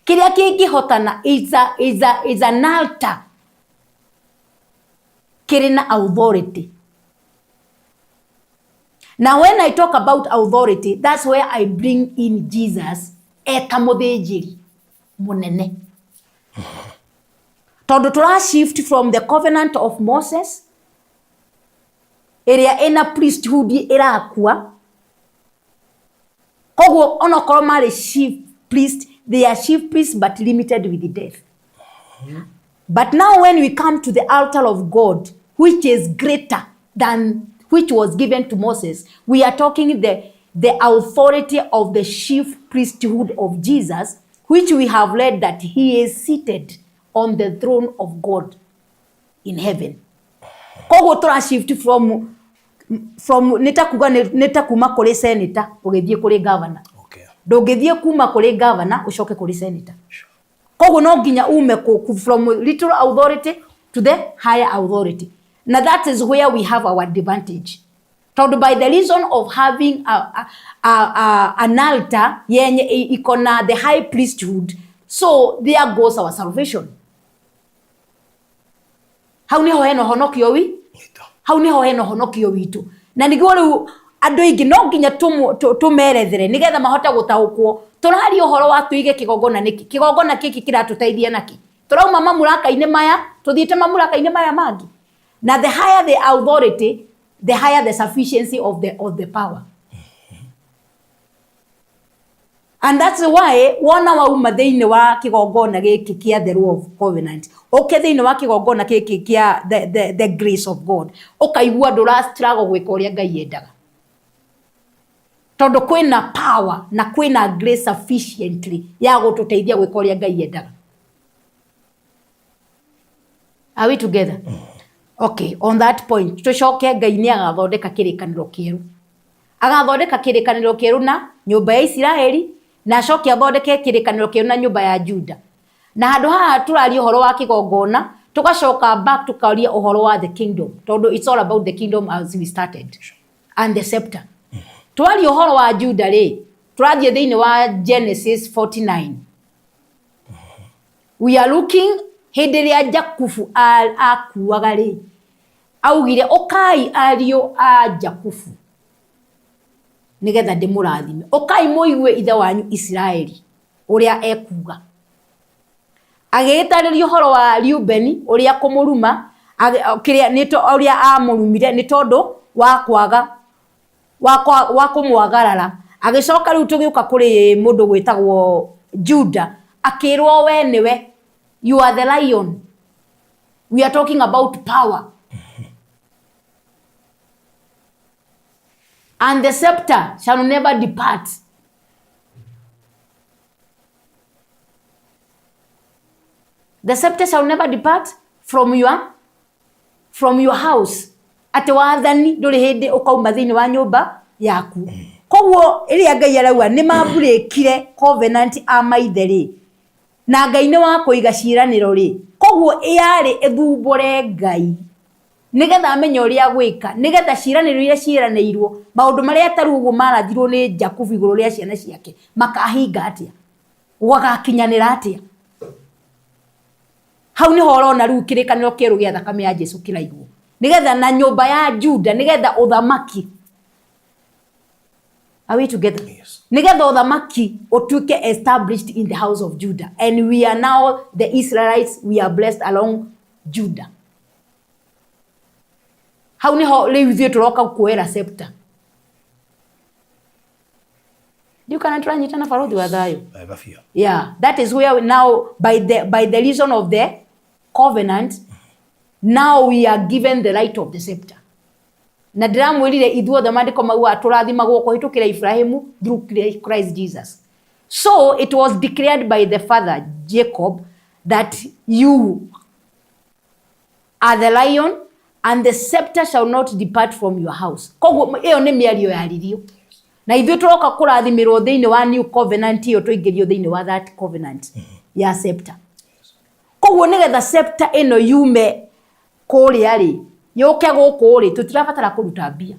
Kiria kingihotana is an altar kirina authority. Now when I talk about authority, that's where I bring in Jesus eta muthĩnjĩri munene. Tondu tura shift from the covenant of Moses area ina priesthood irakua koguo ono korwo mari chief priest, they are chief priests but limited with the death. But now when we come to the altar of God, which is greater than which was given to Moses, we are talking the authority of the chief priesthood of Jesus, which we have read that he is seated on the throne of God in heaven. Koguo tora shift from neta kuma kuri senator ugithie kuri governor. Okay. Ndungithie kuma kuri governor ucoke kuri senator. Koguo no nginya ume from little authority to the higher authority. Now that is where we have our advantage. Told by the reason of having an altar yenye ikona the high priesthood, so there goes our salvation. How niho heno honokio wi? How niho heno honokio witu. Na niguo riu andu ingi no nginya tumerethere nigetha mahota gutaukwo. Turari uhoro wa tuige kigogona niki. Kigogona kiki kiratuteithia naki. Turauma mamuraka-ine maya, tuthiite mamuraka-ine maya mangi. Now the higher the authority, the higher the sufficiency of the power. And that's why wona wauma thiini wa kigogona giki kia the law of covenant. Okay, thiini wa kigogona giki kia the grace of God. Ukaigua ndura struggle gwika uria Ngai endaga. Tondu kwina power na kwina grace sufficiently ya gututeithia gwika uria Ngai endaga. Are we together? Okay, on that point, tucoke Ngai ni agathondeka kirikaniro kieru. Agathondeka kirikaniro kieru na nyumba ya Israeli, na acoke athondeke kirikaniro kieru na nyumba ya Juda. Na handu haha turari uhoro wa kigongona, tugacoka back tukaria uhoro wa the kingdom. Tondu it's all about the kingdom as we started. And the scepter. Twari uhoro wa Juda ri, turathie thiini wa Genesis 49. We are looking hindi ria Jakubu akuaga ri. Augire okai ario a Jakubu nigetha ndimurathime. Okai muigue ithe wanyu Israeli uria ekuga. Agitaririo horo wa Reubeni uria kumuruma kiria nito uria amurumire ni tondu wa kwaga wa kumwagarara. Agicoka riu tugiuka kuri mundu gwitagwo Juda akirwo we niwe, you are the lion. We are talking about power. And the scepter shall never depart. The scepter shall never depart from your house. Ate wathani nduri hindi ukauma thiini wa nyumba yaku. Koguo iria Ngai arauga ni mabreakire covenant amaitheri. Na Ngai ni wa kuiga ciiraniro ri. Koguo yari ethumbure Ngai. Nigetha amenye uria gwika, nigetha ciiraniro iria ciiraniirwo, maundu maria taru uguo marathirwo ni Jakubu iguru ria ciana ciake makahinga atia, wagakinyanira atia. Hau niho urona riu kirikaniro kieru gia thakame ya Jesu kiraigwo, nigetha na nyumba ya Juda, nigetha uthamaki. Are we together? Yes. Nigetha uthamaki utuike established in the house of Judah, and we are now the Israelites, we are blessed along Judah. How niho riu thie turoka kuera scepter. You can try nyitana farodhi wa thayo. Yeah, that is where now by the reason of the covenant, now we are given the right of the scepter. Na ndiramwirire ithuothe mandiko mau aturathimagwo kuhitukira Ibrahimu through Christ Jesus. So it was declared by the father Jacob that you are the lion and the scepter shall not depart from your house. Koguo iyo ni miario yaririo. Na ithuĩ turoka kurathimirwo thiini wa new covenant iyo tuingirio thiini wa that covenant ya scepter. Koguo nigetha scepter ino yume kuria ri, yuke guku ri, tutirabatara kuruta mbia.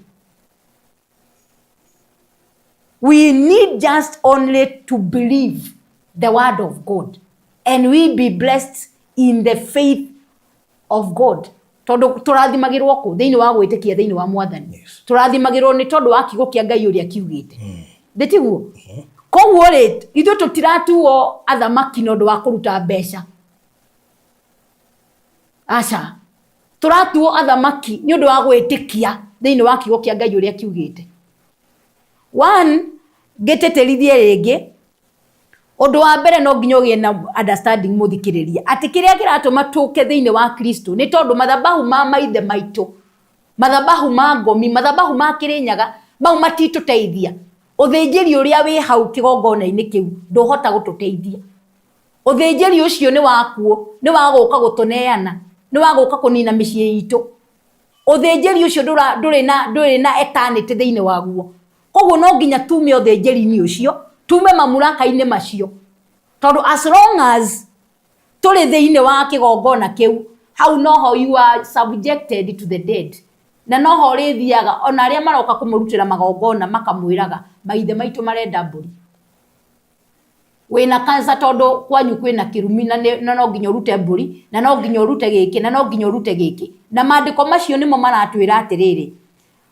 We need just only to believe the word of God and we be blessed in the faith of God. Tondu turathimagirwo ku thiini wa gwitikia thiini wa mwathani. Turathimagirwo ni tondu wa kiugo kia Ngai uria kiugite. Ndetiguo. Koguo ri ithu tutiratuo athamaki nondu wa kuruta mbeca. Acha. Turatuo athamaki ni undu wa gwitikia thiini wa kiugo kia Ngai uria kiugite. One, geteterithie ringi undu wa mbere no nginya ugie na understanding muthikiriria ati kiria kiratuma tuke thiini wa Kristo ni tondu mathabahu ma maithe maitu, mathabahu ma ngomi, mathabahu ma Kirinyaga mau matituteithia. Uthinjiri uria wi hau kigongona-ini kiu nduhota gututeithia. Uthinjiri ucio ni wakuo, ni waguka gutuneana, ni waguka kunina micii itu. Uthinjiri ucio nduri na eternity thiini waguo. Koguo no nginya tume uthinjiri-ini ucio, tume mamuraka-ini macio. Tondu as long as tuli thiini wa kigongona kiu, how no how you are subjected to the dead. Na no ho rithiaga ona aria maroka kumurutira magongona makamwiraga maithe maitu marenda mburi. Wina kansa tondu kwanyu kwina kirumi na no nginya urute mburi, na no nginya urute giki, na no nginya urute giki. Na maandiko macio nimo maratwira atiriri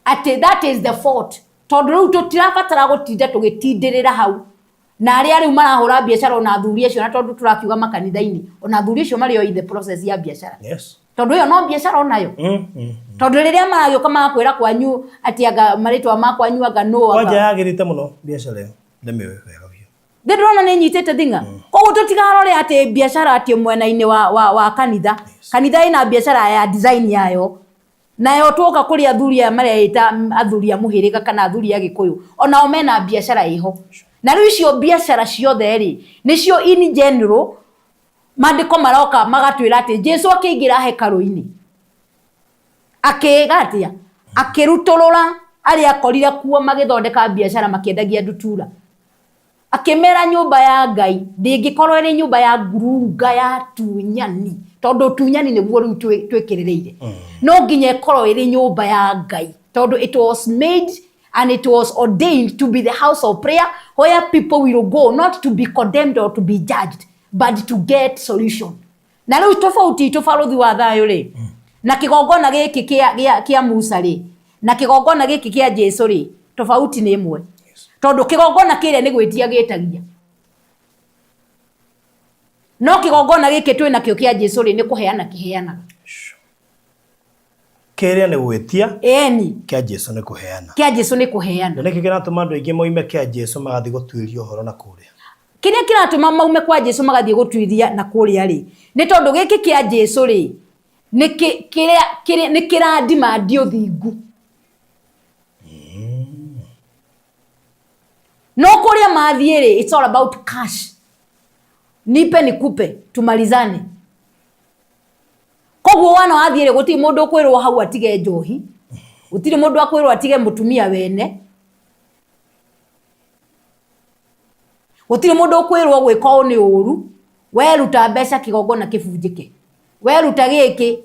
ati that is the fault. Tondu riu tutirabatara gutinda tugitindirira hau. Na aria riu marahura biashara ona athuri acio, na tondu turakiuga makanitha-ini ona athuri acio mario in the process ya biashara. Yes. Tondu yo no biashara onayo. Tondu riria maragioka makwira kwanyu ati anga maritwa makwanyu anga no anga. Wanja yagirite muno biashara yo. Ndeme wega biyo. Ndĩrona nĩ nyitĩte thinga. Koguo tũtigarore ati biashara ati mwena-ini wa kanitha. Kanitha ina biashara ya design yayo. Nayo tuoka kuri athuri a mareita athuri a muhiriga kana athuri a Gikuyu. Ona omena biashara iho. Na riu icio biashara ciothe ri nicio in general maandiko maroka magatwira ati Jesu akiingira hekalu-ini. Akigatia akirutulura aria akorire kuo magithondeka biashara makiendagia ndutura. Akimera nyumba ya Ngai ndingikorwo iri nyumba ya ngurunga ya tunyani, tondu tunyani niguo riu twikirireire. No nginya ikorwo iri nyumba ya Ngai tondu it was made and it was ordained to be the house of prayer where people will go not to be condemned or to be judged but to get solution. Na riu tofauti tofaruthi wa thayo ri na kigongona giki kia Musa ri na kigongona giki kia Jesu ri tofauti ni imwe. Tondu kigongona kiria ni gwitia gitagia. No kigongona giki twina kio kia Jesu ri ni kuheana kiheanaga. Kiria ni gwitia eni kia Jesu ni kuheana. Kia Jesu ni kuheana. Niki kiratuma andu aingi moime kia Jesu magathi gutwiria uhoro na kuria. Kiria kiratuma maume kwa Jesu magathi gutwiria na kuria ri ni tondu giki kia Jesu ri ni kiria ni kiradima ndio thingu. No kuria mathiere it's all about cash. Nipe nikupe tumalizane. Koguo wana wathiere guti mundu kwirwo hau atige njohi. Gutire mundu akwirwo atige mutumia wene. Gutire mundu kwirwo gwika ni uru. Weruta mbeca kigongona kibunjike. Weruta giki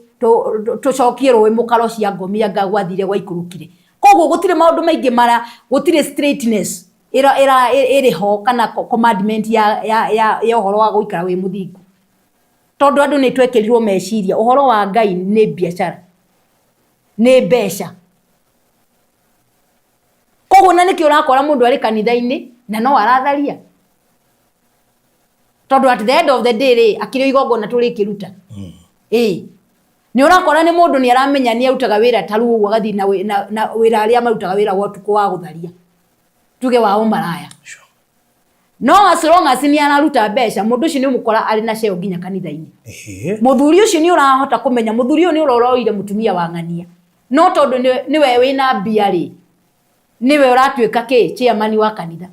tucokie rwe mukaro cia ngomia ngagwathire gwa ikurukire. Koguo gutire maundu maingi mara gutire straightness iri ho kana commandment ya uhoro wa guikara wi muthingu. Tondu andu ni twekerirwo meciria uhoro wa Ngai ni biashara ni mbeca. Koguo na niki urakora mundu ari kanitha-ini na no aratharia. Tondu at the end of the day ri akirio igongona turi kiruta. Ni urakora ni mundu ni aramenya ni arutaga wira taru uguo gathi na wira aria marutaga wira wa tuko wa gutharia. Tuge wa umaraya. No as long as ni anaruta mbeca mundu ucio ni umukora ari na ceo nginya kanitha-ini. Muthuri ucio ni urahota kumenya muthuri ucio ni uroroire mutumia wa ng'ania. No tondu ni we wina mbia ri ni we uratwika ki chairman wa kanitha.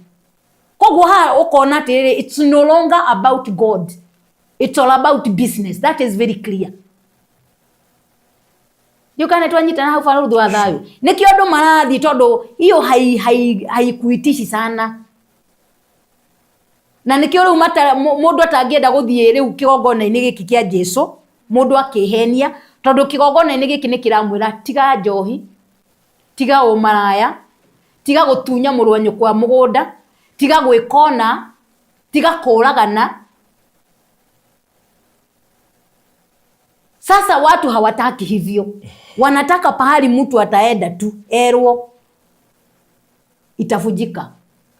Koguo ha ukona atiri it's no longer about God. It's all about business. That is very clear. Yukane twanyita na hau faruthi wa thayo. Niki andu marathi tondu hiyo haikuitishi sana. Na niki riu mundu atangienda guthie riu kigongona-ini giki kia Jesu, mundu akihenia tondu kigongona-ini giki ni kiramwira tiga njohi, tiga umaraya, tiga gutunya murwanyo kwa mugunda, tiga gwikona, tiga kuragana. Sasa watu hawataki hivyo. Wanataka pahali mtu ataenda tu erwo itafujika.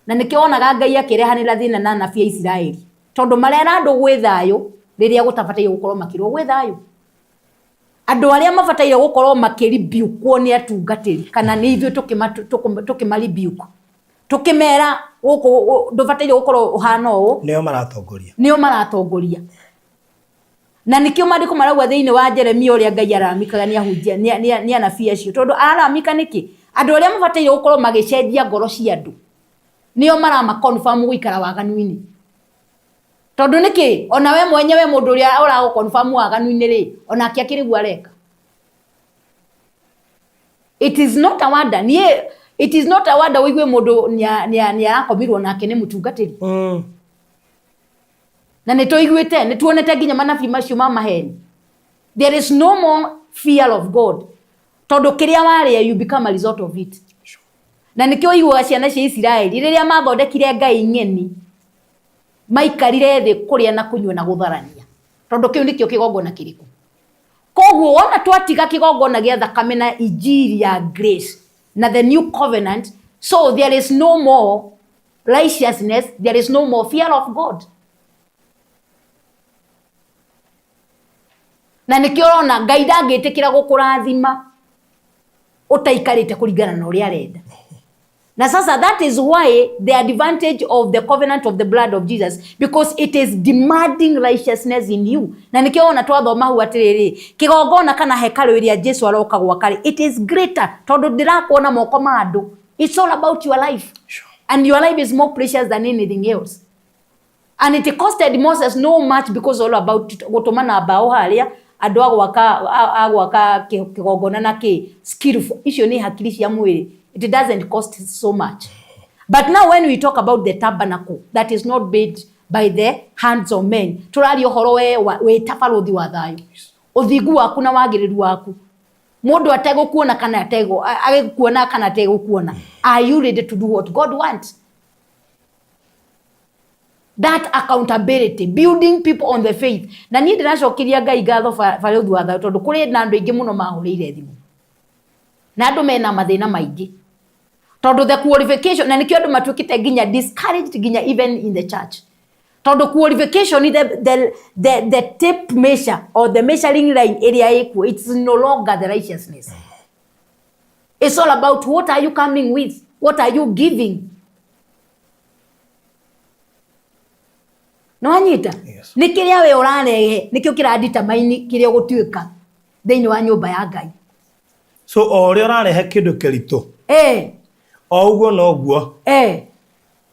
Na nikiona Ngai akirehanira thina na nabii ya Israeli. Tondu marera andu gwe thayo riria gutabatie gukorwo makirwo gwe thayo. andu aria mabataire gukorwo makiribiukwo ni atungatiri kana ni ithuĩ tukimaribiuku tukimera guku ndubataire gukorwo uhana ũũ nio maratongoria na nikio mandiko marauga thiini wa Jeremia uria Ngai aramikaga ni ahunjia ni anabii acio tondu aramika niki andu aria mabataire gukorwo magicenjia ngoro cia andu nio marama confirm guikara waganuini tondu niki ona we mwenyewe mundu uria urago confirm waganuini ri ona akiakirigwa reka it is not a wonder wigwe mundu ni arakomirwo nake ni mutungatiri na nitoiguite nituonete nginya manabii macio mamaheni there is no more fear of God tondu kiria waria you become a result of it na nikio igwa ciana cia Israeli riria mathondekire ngai ng'eni maikarire thi kuria na kunywa na gutharania tondu kiu nikio kigongona kiriku koguo ona twatiga kigongona gia thakame na injiri ya grace na the new covenant so there is no more righteousness there is no more fear of God na nikio ona Ngai ndangitikira gukurathima utaikarite kuringana na uria arenda na sasa that is why the advantage of the covenant of the blood of Jesus because it is demanding righteousness in you na nikio ona twathoma hu atiriri kigongona kana hekalu iria Jesu aroka gwakari it is greater tondu ndirakuona moko ma andu it's all about your life and your life is more precious than anything else and it costed Moses no much because all about gutumana bao haria andu agwaka kigongona na ki skillful icio ni hakiri cia mwiri it doesn't cost so much but now when we talk about the tabernacle that is not made by the hands of men turari ohoro we tabaruthi wa thayo uthingu waku na wagiriru waku mundu atego kuona kana atego agikuona kana atego kuona are you ready to do what God wants that accountability building people on the faith na ni ndiracokiria Ngai ngatho baruthi wa thayo tondu kuri na andu ingi muno mahurire thimu na andu mena mathina maingi tondu the qualification na nikio andu matukite ginya discouraged ginya even in the church tondu qualification is the tape measure or the measuring line area equal it's no longer the righteousness it's all about what are you coming with what are you giving no anyita nikiria we urarehe nikio kiradita maini kiria gutuika thiini wa nyumba ya Ngai so ore urarehe kindu kirito oguo noguo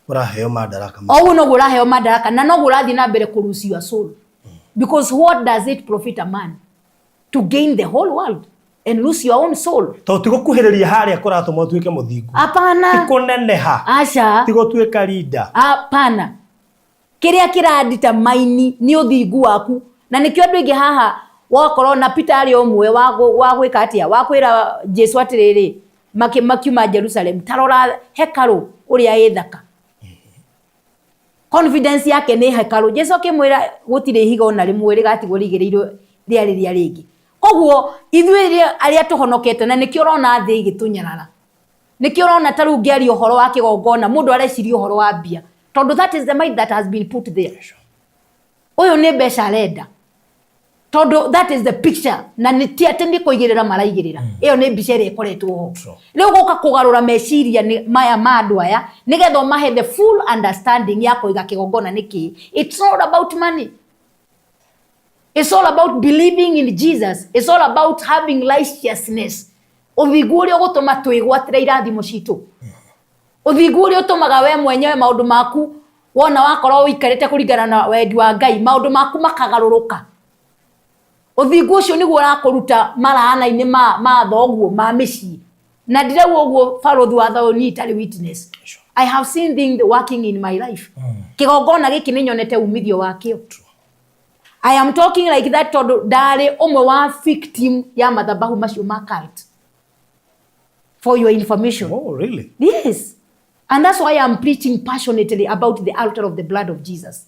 uraheo madaraka oguo noguo uraheo madaraka na noguo urathi na mbere kurusi your soul because what does it profit a man to gain the whole world and lose your own soul to tigukuhiriria haria kuratuma tuike muthingu apana tikuneneha acha tigutuika leader apana kiria kiradita maini ni uthingu waku na nikio andu ingi haha wakorwo na Peter ari omwe wa gwika atia wa kwira Jesu atiriri makiuma Jerusalem tarora hekalu uria ithaka confidence yake ni hekalu Jesu akimwira gutire higa ona rimwe rigatigwo rigireiro riariria ringi koguo ithuĩ aria tuhonokete na nikio rona thi igitunyarara nikio rona taru ngiari uhoro wa kigongona mundu areciria uhoro wa bia tondu that is the mind that has been put there uyu ni mbeca renda tondu that is the picture na niti atendi kuigirira maraigirira iyo ni mbica ire ikoretwo ho riu guka kugarura meciria ni maya mandu aya nigetho mahe the full understanding ya kuiga kigongona niki it's not about money it's all about believing in Jesus it's all about having righteousness uthiguri gutuma twigwatira irathimo citu uthiguri utumaga we mwenyewe maundu maku wona wakorwo wikarite kuringana na wendi wa Ngai maundu maku makagaruruka uthingu ucio niguo urakuruta marana-ini ma thoguo ma micii na ndirauga uguo baruthi wa thayo ni tari witness I have seen things working in my life kigongona giki ni nyonete umithio wakio I am talking like that tondu ndari umwe wa victim ya mathabahu macio ma cult for your information oh really yes and that's why I am preaching passionately about the altar of the blood of Jesus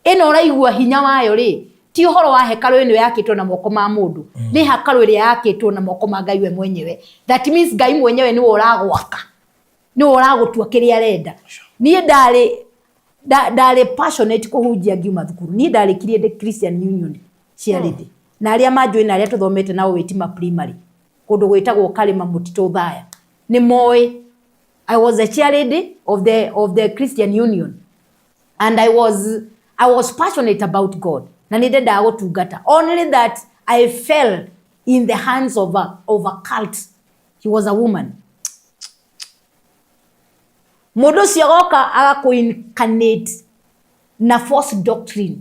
ino raigua hinya wayo ri ti uhoro wa hekalu ino yakitwo na moko ma mundu ni hekalu ire yakitwo na moko ma Ngai we mwenyewe that means Ngai mwenyewe ni uragwaka ni uragutua kiria renda ni ndari passionate kuhunjia ngiuma thukuru ni ndari kirie the Christian Union charity na aria manjui na aria tuthomete nao witima primary kundu gwitagwo Kalima Mutito Thaya ni moi. I was a chairlady of the Christian Union, and I was passionate about God. Na nindenda gutungata. Only that I fell in the hands of a cult. He was a woman. Mundu ucio agoka agakuincarnate na false doctrine.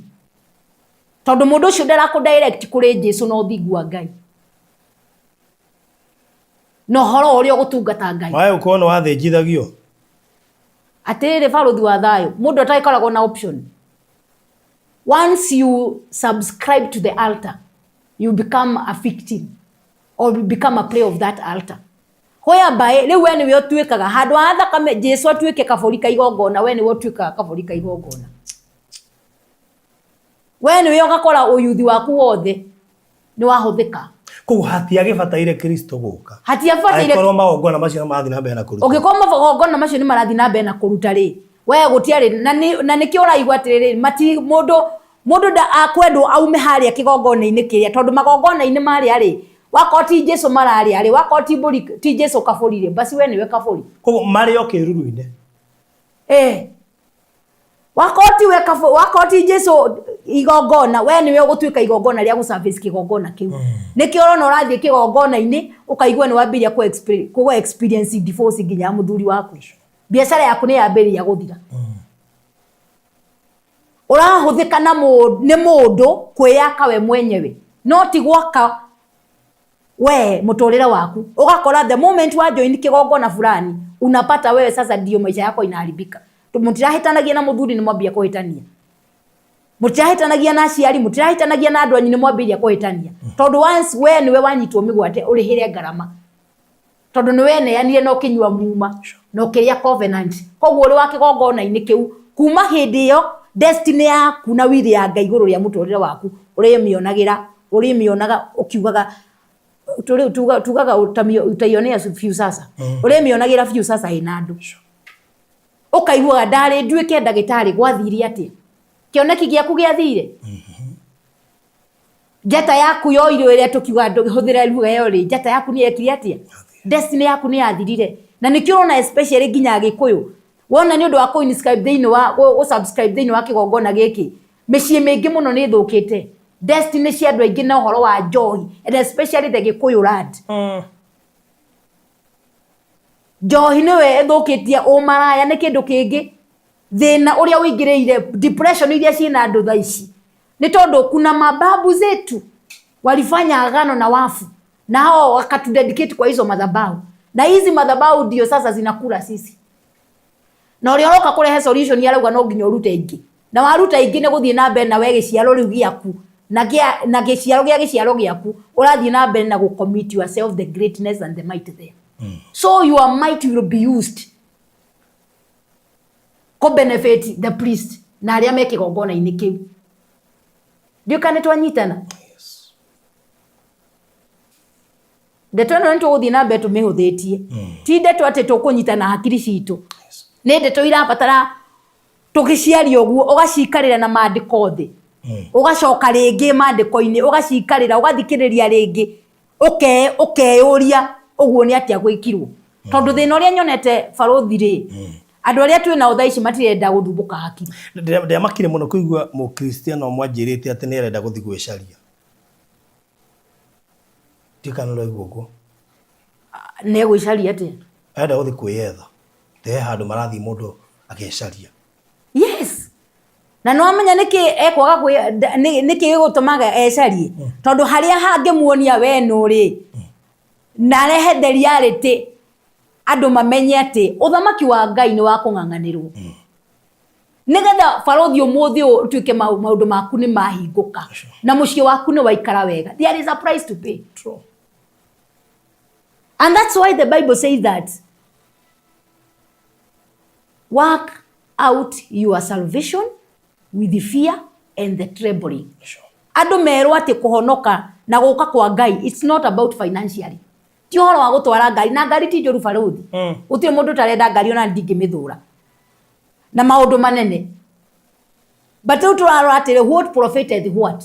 Tondu mundu ucio ndaraku direct kuri Jesu no thigua Ngai. No horo uri gutungata Ngai. Wae ukono wathinjithagio. Atiriri baruthi wa thayo, mundu ataikoragwo na option. Once you subscribe to the altar, you become a victim or you become a prey of that altar. Whereby riu we niwe utuikaga handu athakame Jesu atuike kaburi ka igongona, we niwe utuikaga kaburi ka igongona. We niwe ugakora uyuthi waku wothe ni wahuthika. Ku hatiagibataire Kristo guka. Hatiabataire aikorwo magongona macio marathi na mbere na kuruta. Ungikoma magongona macio ni marathi na mbere na kuruta ri. We gutiari na nikio uraigwa atiriri mati mundu da akwendwo aume haria kigongona-ini kiria tondu magongona-ini maria ri wakoti Jesu mararia ri wakoti buri ti Jesu kaburire basi we niwe kaburi koguo mari okiruru-ine wakoti Jesu igongona we niwe ugutuika igongona ria guservice kigongona kiu nikio urona urathie kigongona-ini ukaigua ni wambiria ku experience divorce nginya muthuri waku biashara yaku ni yambiria guthira urahuthika na ni mundu kwiyaka we mwenyewe no ti gwaka we mutorire waku ugakora the moment wa join kigongona fulani unapata wewe sasa ndio maisha yako inaharibika. Mutirahitanagia na muthuri ni mwambia kuhitania, mutirahitanagia na aciari, mutirahitanagia na andu anyu ni mwambia kuhitania tondu once we niwe wanyitwo migwate urihire ngarama tondu niwe neanire no kinyua muma no kiria covenant koguo uri wa kigongona-ini kiu kuma hindi yo destiny yaku na wili ya Ngai iguru ria mutorire waku urimionaga ukiugaga tugaga utaionea few sasa urimionagira few sasa ina andu ukaigua ndari nduike ndagitari gwathiri atia kioneki giaku giathire njata yaku yo irio iria tukiuga nduhuthira ruga yo ri njata yaku ni ekiri atia destiny yaku ni yathirire na nikio na especially ginya Gikuyu wona ni undu wa subscribe thini wa kigongona giki micii mingi muno ni thukite destiny cia andu aingi na uhoro wa njohi and especially the Gikuyu land njohi niwe thukitie umaraya ni kindu kingi thina uria uingiriire depression iria ciina andu thaici ni tondu kuna mababu zetu walifanya agano na wafu na hao wakatudedicate kwa hizo madhabahu na hizi madhabahu ndio sasa zinakula sisi. Na uri oroka kurehe solution ya rauga no nginya urute ingi na waruta ingi ni guthie na mbere na we giciaro riu giaku na giciaro giaku urathie na mbere na commit yourself the greatness and the might there. So your might will be used to benefit the priest na aria me kigongona-ini kiu. Ndio kana twanyitana ndeto no ntu guthie na mbere tumihuthitie ti ndeto ati tukunyitana hakiri citu ni ndeto irabatara tugiciaria uguo ugacikarira na maandiko thi ugacoka ringi maandiko-ini ugacikarira ugathikiriria ringi ukeyuria uguo ni atia gwikirwo tondu thina uria nyonete baruthi ri andu aria twina uthaici matirenda guthumbuka hakiri ndiamakire muno kuigua mukristiano mwanjirite ati ni arenda guthi gwicaria tikana lo igugo ne gwicaria atia arenda guthi kwiyetha te handu marathi mundu agecaria. Yes. Na no amenya niki ekwaga niki gigutumaga ecarie tondu haria hange muonia we nuri na rehe the reality andu mamenye ati uthamaki wa Ngai ni wa kung'ang'anirwo nigetha baruthi umuthi utuike maundu maku ni mahinguka na mucii waku ni waikara wega. There is a price to pay. True. And that's why the Bible says that work out your salvation with the fear and the trembling. Sure. Andu merwa ati kuhonoka na guka kwa Ngai it's not about financially. Ti horo wa gutwara ngari na ngari ti njoru baruthi uti mundu tarenda ngari ona ndingimithura na maundu manene but uturaro atire what profited what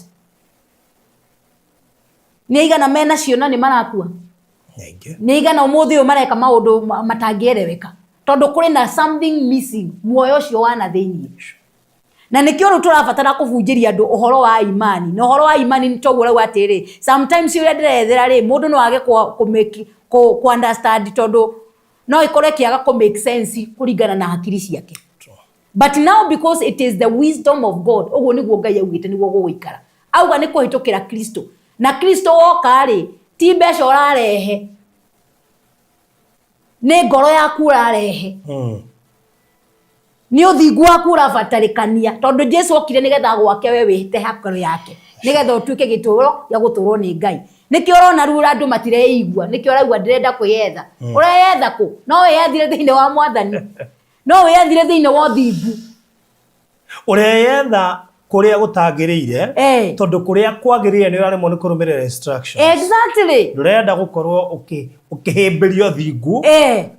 Nĩ igana mena cio na nĩ marakua. Nĩ igana ũmũthĩ ũyũ mareka maũndũ matangĩereweka. Tondũ kũrĩ na something missing muoyo ũcio wana thĩinĩ. Na nĩkĩo rĩu tũrabatara kũbunjĩria andũ ũhoro wa imani. Na ũhoro wa imani nĩ toguo rĩu atĩrĩ. Sometimes ũrĩa ndĩrethera rĩ mũndũ no age ku understand tondũ no ikore kĩaga ku make sense kũringana na hakiri ciake. But now because it is the wisdom of God, ũguo nĩguo Ngai augĩte nĩguo gũgũikara. Auga nĩ kũhĩtũkĩra Kristo. Na Kristo woka rĩ ti mbeca ũrarehe. Nĩ ngoro yaku ũrarehe. Nĩ ũthingu waku ũrabatarĩkania tondũ Jesu okire nĩgetha gwake we wĩte hakaro yake. Nĩgetha ũtuĩke gĩtũũro gĩa gũtũũrwo nĩ Ngai. Nĩkĩo ũrona rĩu andũ matireigua, nĩkĩo ũraigua ndĩrenda kwĩyetha. Ũreyetha kũ? No wĩyethire thĩinĩ wa Mwathani. No wĩyethire thĩinĩ wa ũthingu. Ũreyetha kũrĩa gũtangĩrĩire tondũ kũrĩa kwagĩrĩire nĩ ũraremwo nĩ kũrũmĩrĩra instructions. Exactly. Ndũrenda gũkorwo ũkĩhĩmbĩrio thingu.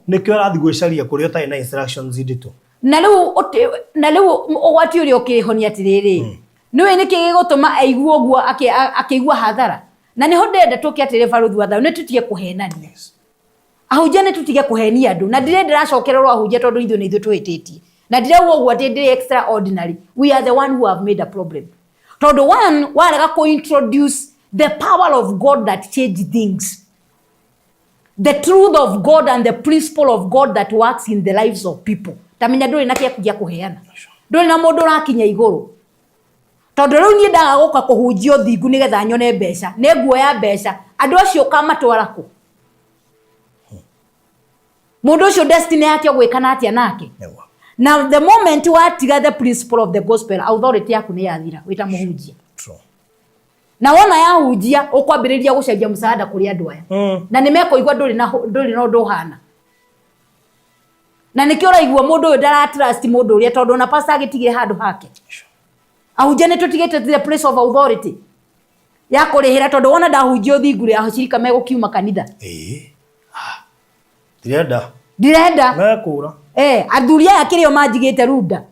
Nĩkĩo ũrathiĩ gwĩcaria kũrĩa ũtarĩ na instructions nditũ. Na rĩu ũgwati ũrĩa ũkĩhonia atĩrĩrĩ. Nĩwe nĩkĩ gĩgũtũma aigua ũguo akĩigua hathara. Na nĩho ndĩrenda tũke atĩrĩ barũthi wa thayũ nĩ tũtige kũhenania. Ahunjia nĩ tũtige kũhenia andũ. Na ndĩrenda ndĩracokererwo ahunjia tondũ ithuĩ nĩ ithuĩ twĩtĩtie. Na ndirauga ũguo atĩ ndĩrĩ extraordinary. We are the one who have made a problem. Tondũ one warega introduce the power of God that change things. The truth of God and the principle of God that works in the lives of people. Tamenya ndũrĩ na kĩa kũgia kũheana. Ndũrĩ na mũndũ ũrakinya igũrũ. Tondũ rĩu niĩ ndaga gũka kũhunjia ũthingu nĩgetha nyone mbeca. Nĩ nguoya mbeca. Andũ acio kamatwara kũ? Mũndũ ũcio destiny yake gwĩkana atĩa nake? Now the moment watiga the principle of the gospel, authority yaku nĩ yathira wĩta mũhunjia. Na wona yahunjia ũkwambĩrĩria gũcenjia mũsaada kũrĩ andũ aya. Na nĩmekũigua ndũrĩ na ũndũ hana. Na nĩkĩo ũraigua mũndũ ũyũ ndaratrust mũndũ ũrĩa tondũ na pastor agĩtigire handũ hake. Ahunjia nĩ tũtigĩte the place of authority ya kũrĩhĩra tondũ wona ndahunjia ũthingu rĩ ahocirika megũkiuma kanitha. Ndirenda. Mekũra. Athuri aya kĩrĩo manjigĩte runda.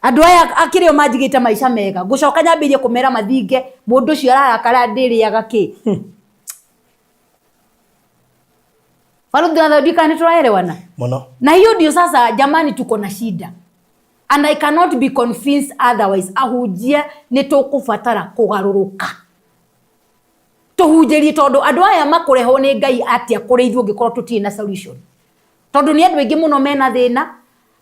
Andũ aya akĩrĩo manjigĩte maica mega. Ngũcoka nyambĩrie kũmera mathinge mũndũ ũcio ararakara ndĩrĩaga kĩ. Barũthi wa thayũ ndikana nĩtũraelewana. Mũno. Na hiyo ndio sasa jamani tuko na shida. And I cannot be convinced otherwise. Ahunjia nĩtũkũbatara kũgarũrũka. Tuhunjĩrie tondũ andũ aya makũrehwo nĩ Ngai atĩa kũrĩ ithuĩ ũngĩkorwo tũtirĩ na solution. Tondũ nĩ andũ aingĩ mũno mena thĩna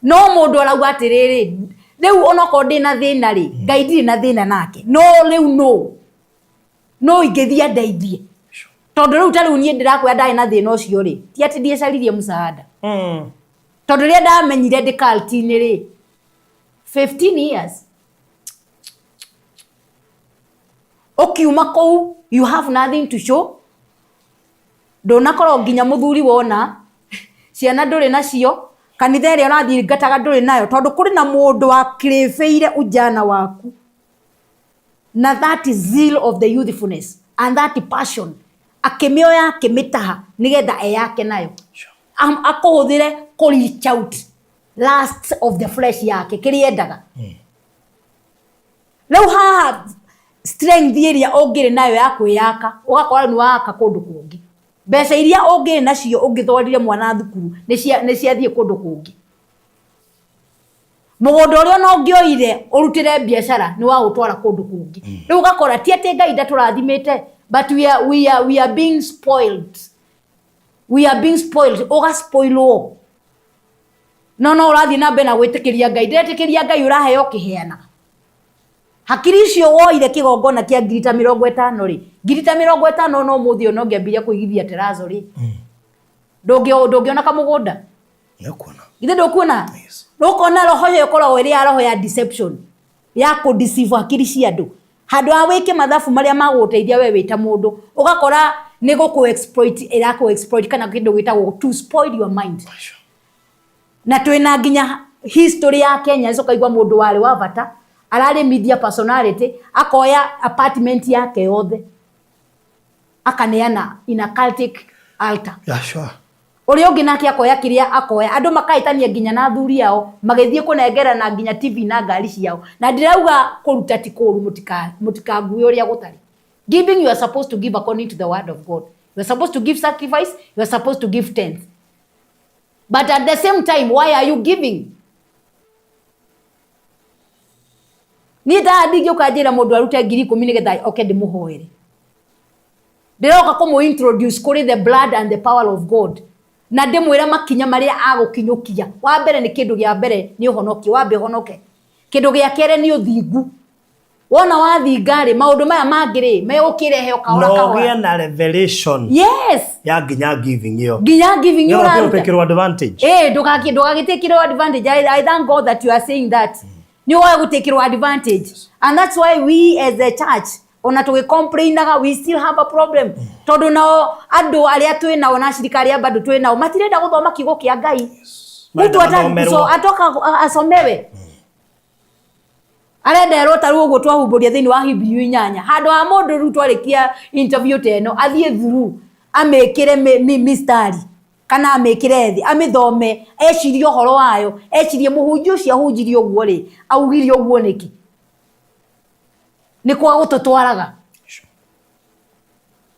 no mũndũ arauga atĩrĩrĩ rĩu onokorwo ndĩna thĩna rĩ Ngai ndirĩ na thĩna nake. No rĩu no ingĩthia ndeithie. Tondũ rĩu ta rĩu niĩ ndĩrakwĩra ndarĩ na thĩna ũcio rĩ ti atĩ ndiecaririe mũsaada. Tondũ rĩrĩa ndamenyire ndĩ cult-inĩ rĩ 15 years. Ukiuma kũu you have nothing to show. Ndũnakorwo nginya mũthuri wona ciana ndũrĩ nacio kanitha ĩrĩa ũrathiĩ ngataga ndũrĩ nayo tondũ kũrĩ na mũndũ wakĩrĩbĩire ujana waku. Na that is zeal of the youthfulness and that passion akĩmĩoya akĩmĩtaha nĩgetha eyake nayo. Akũhũthĩre reach out last of the flesh yake kĩrĩa endaga. Rĩu haha strength ĩrĩa ũngĩrĩ nayo ya kwĩyaka ũgakora nĩ waka kũndũ kũngĩ. Mbeca iria ũngĩrĩ nacio ũngĩthwarire mwana thukuru nĩ ciathiĩ kũndũ kũngĩ. Mũgũnda ũrĩa no ũngĩoire ũrutĩre biacara nĩ wa gũtwara kũndũ kũngĩ. Rĩu ũgakora ti atĩ Ngai ndatũrathimĩte but we are being spoiled. We are being spoiled. Ũgaspoilwo. No ũrathiĩ na mbere na gwĩtĩkĩria Ngai. Ndĩretĩkĩria Ngai ũraheo kĩheana. Hakiri icio woire kĩgongona kĩa 50 rĩ 50 no mũthĩ ono ngĩambia kũigithia terazo rĩ ndũngĩona kamũgũnda nĩkuona ithe ndũkuona ndũkona roho yo korwo ĩrĩ ya roho ya deception ya kũdeceive hakiri cia andũ handũ ha wĩke mathabu marĩa magũteithia we wĩta mũndũ ũgakora nĩ gũkũ exploit kana kĩndũ gwĩtagwo to spoil your mind. Na twĩna nginya history ya Kenya icokaigua mũndũ warĩ wa bata ararĩ media personality akoya apartment yake yothe akaneana in a cultic altar. Ũrĩa ũngĩ nake akoya kĩrĩa akoya andũ makaitania nginya na athuri yao magĩthiĩ kũnengera na nginya TV na ngari ciao. Na ndirauga kũruta ti kũru mũtikangue ũrĩa gũtarĩ. Giving, you are supposed to give according to the word of God. You are supposed to give sacrifice. You are supposed to give tenth. But at the same time, why are you giving? Nita adigyo kajira mundu arute ngiri 10 nigetha oke ndimuhoere. Ndiroka kumu introduce kuri the blood and the power of God. Na ndimwira makinya maria agukinyukia. Wa mbere ni kindu gia mbere ni uhonoki, wambe honoke. Kindu gia kere ni uthingu. Wona wathingari maundu maya mangiri megukirehe ukaora kahora. No gia na revelation. Yes. Ya ginya giving yo. Ginya giving yo. No take advantage. Ndugagitake advantage. I thank God that you are saying that. Ni wao take advantage. And that's why we as a church ona to complain that we still have a problem. Todo nao andu aria twi nao na shirikari ya bado twi nao matirenda guthoma kigo kia Ngai. Mtu so atoka asomewe. Arenda rota rugo twahumburia thini wa Hebrew 8 handu ha mundu ru twarikia interview teno athie through amekire mistari kana amekire thi amithome ecirie horo wayo ecirie muhunjio cia hunjirie uguo ri augirie uguo niki ni kwa gututwaraga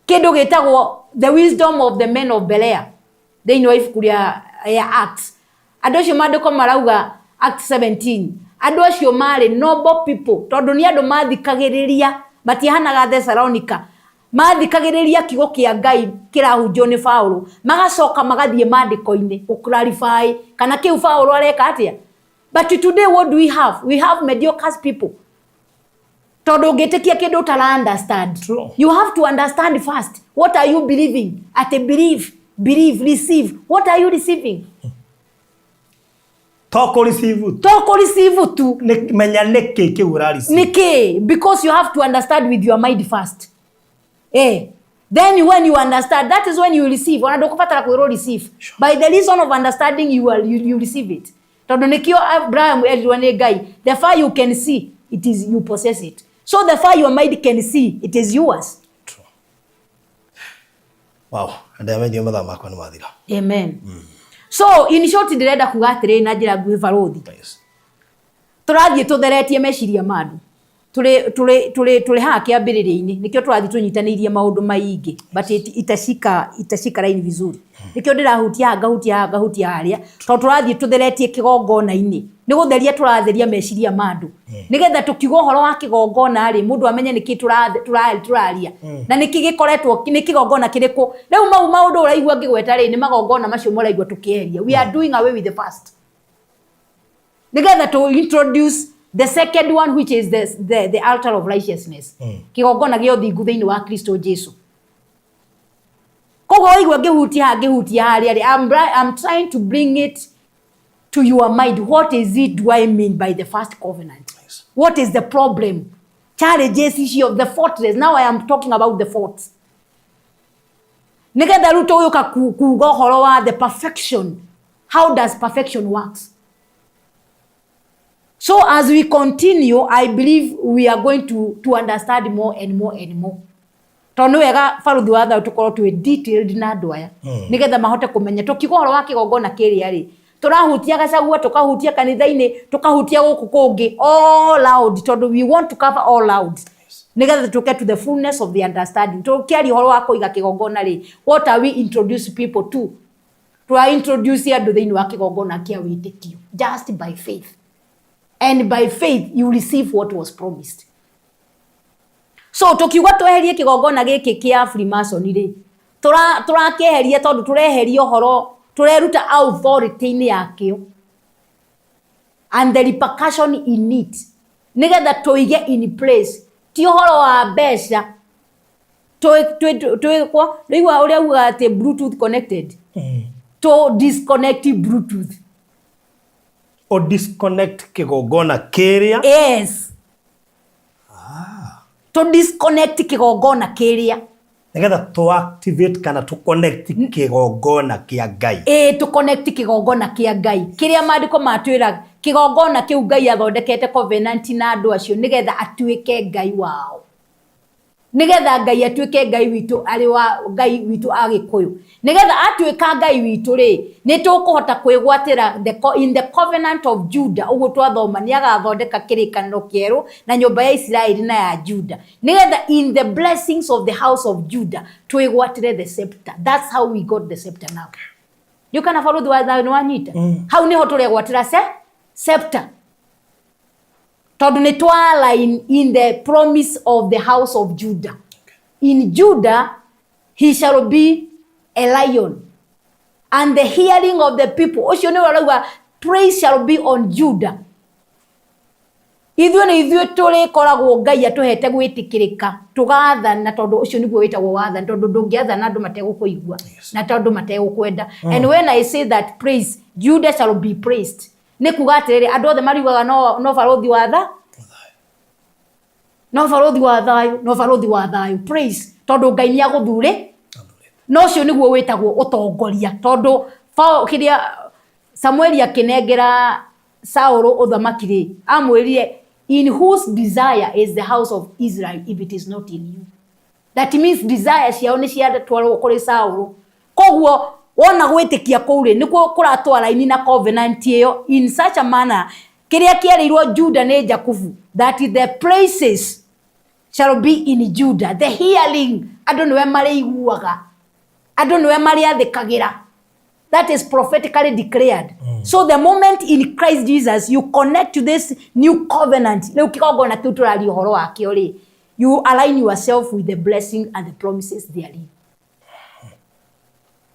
kindu gitagwo the wisdom of the men of Belair thini wa ibuku ya Acts andu acio mandiko marauga Acts 17 andu acio mari noble people tondu ni andu mathikagiriria matihanaga Thessalonica mathikagiriria kigo kia Ngai kirahunjio ni Paulo magacoka magathie mandiko-ini uclarify kana kiu Paulo areka atia. But today what do we have mediocre people. Todo ngitikia kindu utara understand. True. You have to understand first. What are you believing? Believe, receive. What are you receiving? Toko receive tu. Menya niki ki ura receive. Niki, because you have to understand with your mind first. Then when you understand, that is when you receive. Wana dokupata kuiro receive. Sure. By the reason of understanding, you receive it. Todo nikio Abraham eliwane Ngai. The fire you can see, it is you possess it. So the fire your mind can see, it is yours. True. Wow. Ndamenye mathama kwa mathira. Amen. So in short ndirenda kuga atiri na njira ngui barothi. Yes. Turathie tutheretie meciria mandu. Tuli haki ambiriri-ini nikio turathie tunyitanirie maundu maingi but itashika line vizuri. Nikio ndirahutia ngahutia haria to turathie tutheretie kigongona-ini ni gutheria turatheria meciria mandu nigetha tukiuga horo wa kigongona ri mundu amenye niki turaria na niki gikoretwo ni kigongona kiriku riu maundu uraigua ngigweta ri ni magongona macio muraigua tukieria. We are doing away with the past nigetha to introduce the second one, which is the altar of righteousness. Kigongona gyo thingu thiini wa Kristo Jesu. Kogo igwa ngihutia haria I'm trying to bring it to your mind. What is it do I mean by the first covenant? Yes. What is the problem? Challenges issue of the fortress. Now I am talking about the forts. Nigetha ruto uyoka kugo horo wa the perfection. How does perfection works? So as we continue, I believe we are going to understand more and more and more. Tonu wega faruthi watha tukoro tu detailed na andu aya. Nigetha mahote kumenya tukigoro wa kigongona kiria ri. Turahutia Gachagua, tukahutia kanitha-ini, tukahutia guku kungi all loud. Tondu we want to cover all loud. Nigetha to get to the fullness of the understanding. Tukiari horo wa kuiga kigongona ri. What are we introduce people to? To introduce andu thiini wa kigongona kia witikio just by faith. And by faith you receive what was promised. So tukiuga tweherie kigongona giki kia Freemason ri turakeheria tondu tureheria horo tureruta authority-ini yakio and the repercussion in it nigetha tuige in place ti horo wa mbeca kwa riwa uria uga ati Bluetooth connected to disconnect Bluetooth or disconnect kigongona kiria. Yes. To disconnect kigongona kiria nigetha to activate kana to connect kigongona kia Ngai. To connect kigongona kia Ngai kiria mandiko matwira kigongona kiu Ngai athondekete covenant na andu acio nigetha atuike Ngai wao. nigetha Ngai atuike Ngai witu ari wa Ngai witu agikuyu nigetha atuika Ngai witu ri ni tukuhota kwigwatira in the covenant of Judah ugu twathoma ni agathondeka kirikaniro kieru na nyumba ya Israeli na ya Judah nigetha in the blessings of the house of Judah twigwatire the scepter. That's how we got the scepter now. You can follow the word that wanyita how niho turegwatira scepter tondu ni twala in the promise of the house of Judah. In Judah he shall be a lion and the hearing of the people ucio ni warauga praise shall be on Judah. Ithuĩ tũrĩ koragwo Ngai atuhete gwitikirika tugathana tondu ucio niguo witagwo wathani tondu ndungiathana andu mategũkũigua na tondu mategũkwenda. And when I say that praise Judah shall be praised ni kuga atiriri andu othe mariugaga no barothi wa tha no barothi wa thayu praise tondu Ngai ni aguthure no ucio niguo witagwo utongoria tondu kiria Samueli akinengera Saul uthamaki amwirire in whose desire is the house of Israel if it is not in you. That means desire ciao ni ciatwarwo kuri Saul koguo wona gwitikia kuri nikuo kuratwara ini na covenant iyo in such a manner kiria kierirwo Judah ni Jacob that the places shall be in Judah. The healing andu niwe mariguaga andu niwe mariathikagira. That is prophetically declared. So the moment in Christ Jesus you connect to this new covenant, you align yourself with the blessing and the promises therein.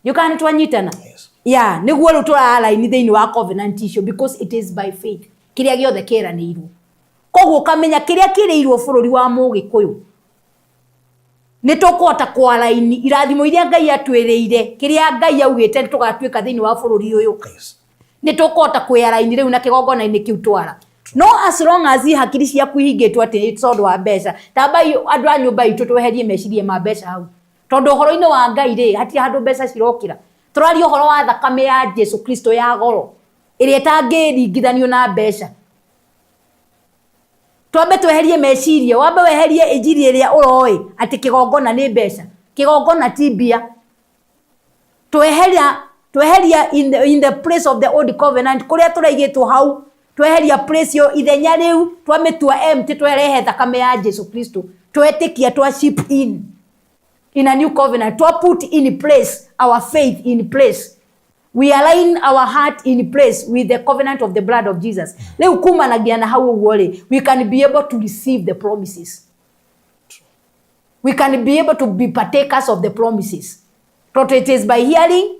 You can't wanyitana. Yes. Yeah, niguo rutura align the new covenant issue because it is by faith. Kiria giothe kiranirwo. Koguo kamenya kiria kireirwo bururi wa Mugikuyu. Nitukuhota kwalaini irathimo iria Ngai atwiriire kiria Ngai augite tugatuika thiini wa bururi uyu. Nitukuhota kwalaini riu na kigongona-ini kiu twara. No as long as hakiri ciaku ihingitwo ati tondu wa mbeca tabai andu a nyumba itu tweherie mecirie ma mbeca hau tondu horo-ini wa Ngai ri hati handu mbeca cirokira turari horo wa thakame ya Jesu Kristo ya goro iria itangiringithanio na mbeca. Twambe tweherie meciria wambe weherie injiri iria uroi ati kigongona ni mbeca kigongona ti mbia. Tweheria in the place of the old covenant kuria turaigitwo hau tweheria place yo ithenya riu twamitua empty twerehe thakame ya Jesu Kristo twetikia twa ship in a new covenant to put in place our faith in place. We align our heart in place with the covenant of the blood of Jesus. Leo kumanagia na hau uguo we can be able to receive the promises. We can be able to be partakers of the promises. But it is by hearing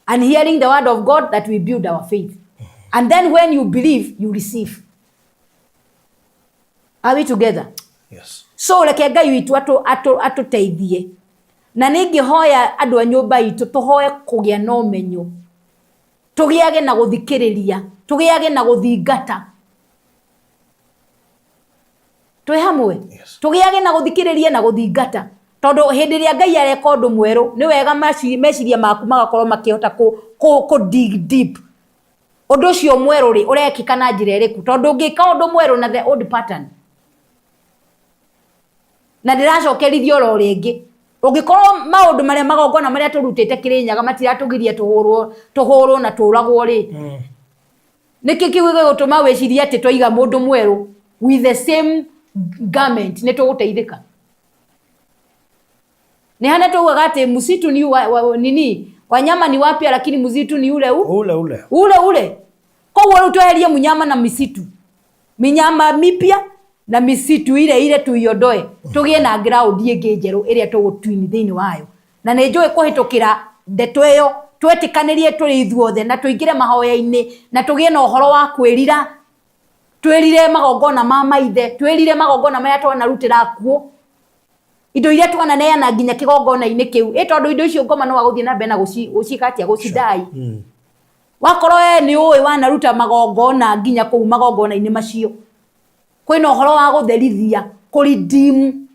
and hearing the word of God that we build our faith. And then when you believe, you receive. Are we together? Yes. So reke Ngai witu atuteithie. Na ningihoya andu a nyumba itu tuhoe kugia na umenyo. Tugiage na guthikiriria, tugiage na guthingata. Twe hamwe. Yes. Tugiage na guthikiriria na guthingata. Tondu hindi ria Ngai areka undu mweru ni wega meciria maku magakorwo makihota ku dig deep. Undu cio mweru ri urekika na njira iriku tondu ngika undu mweru na the old pattern. Na ndiracokerithio ro ringi. Ugikorwo maundu maria magongona maria turutite Kirinyaga matiratugiria tuhurwo na turagwo ri. Niki kiuge gutuma weciria ati twiga mundu mweru with the same garment ni tuguteithika. Ni hana tuugaga ati msitu ni nini wanyama ni wapya lakini msitu ni ule ule. Kwa hiyo tuherie mnyama na misitu. Minyama mipya na misitu ile tuiondoe. Tugie na ground ingi njeru iria tugutwini thiini wayo. Na ninjui kuhitukira ndeto iyo twetikanirie turi ithuothe na tuingire mahoya-ini na tugie na uhoro wa kwirira. Twirire magongona ma maithe, twirire magongona maria twanarutira kuo. Indo iria twananeana nginya kigongona-ini kiu. Tondu indo icio ngoma no waguthie na mbere na gucikatia gucidai. Wakorwo ni uwi wanaruta magongona nginya kuu magongona-ini macio. Kwina uhoro wa gutherithia, kuridimu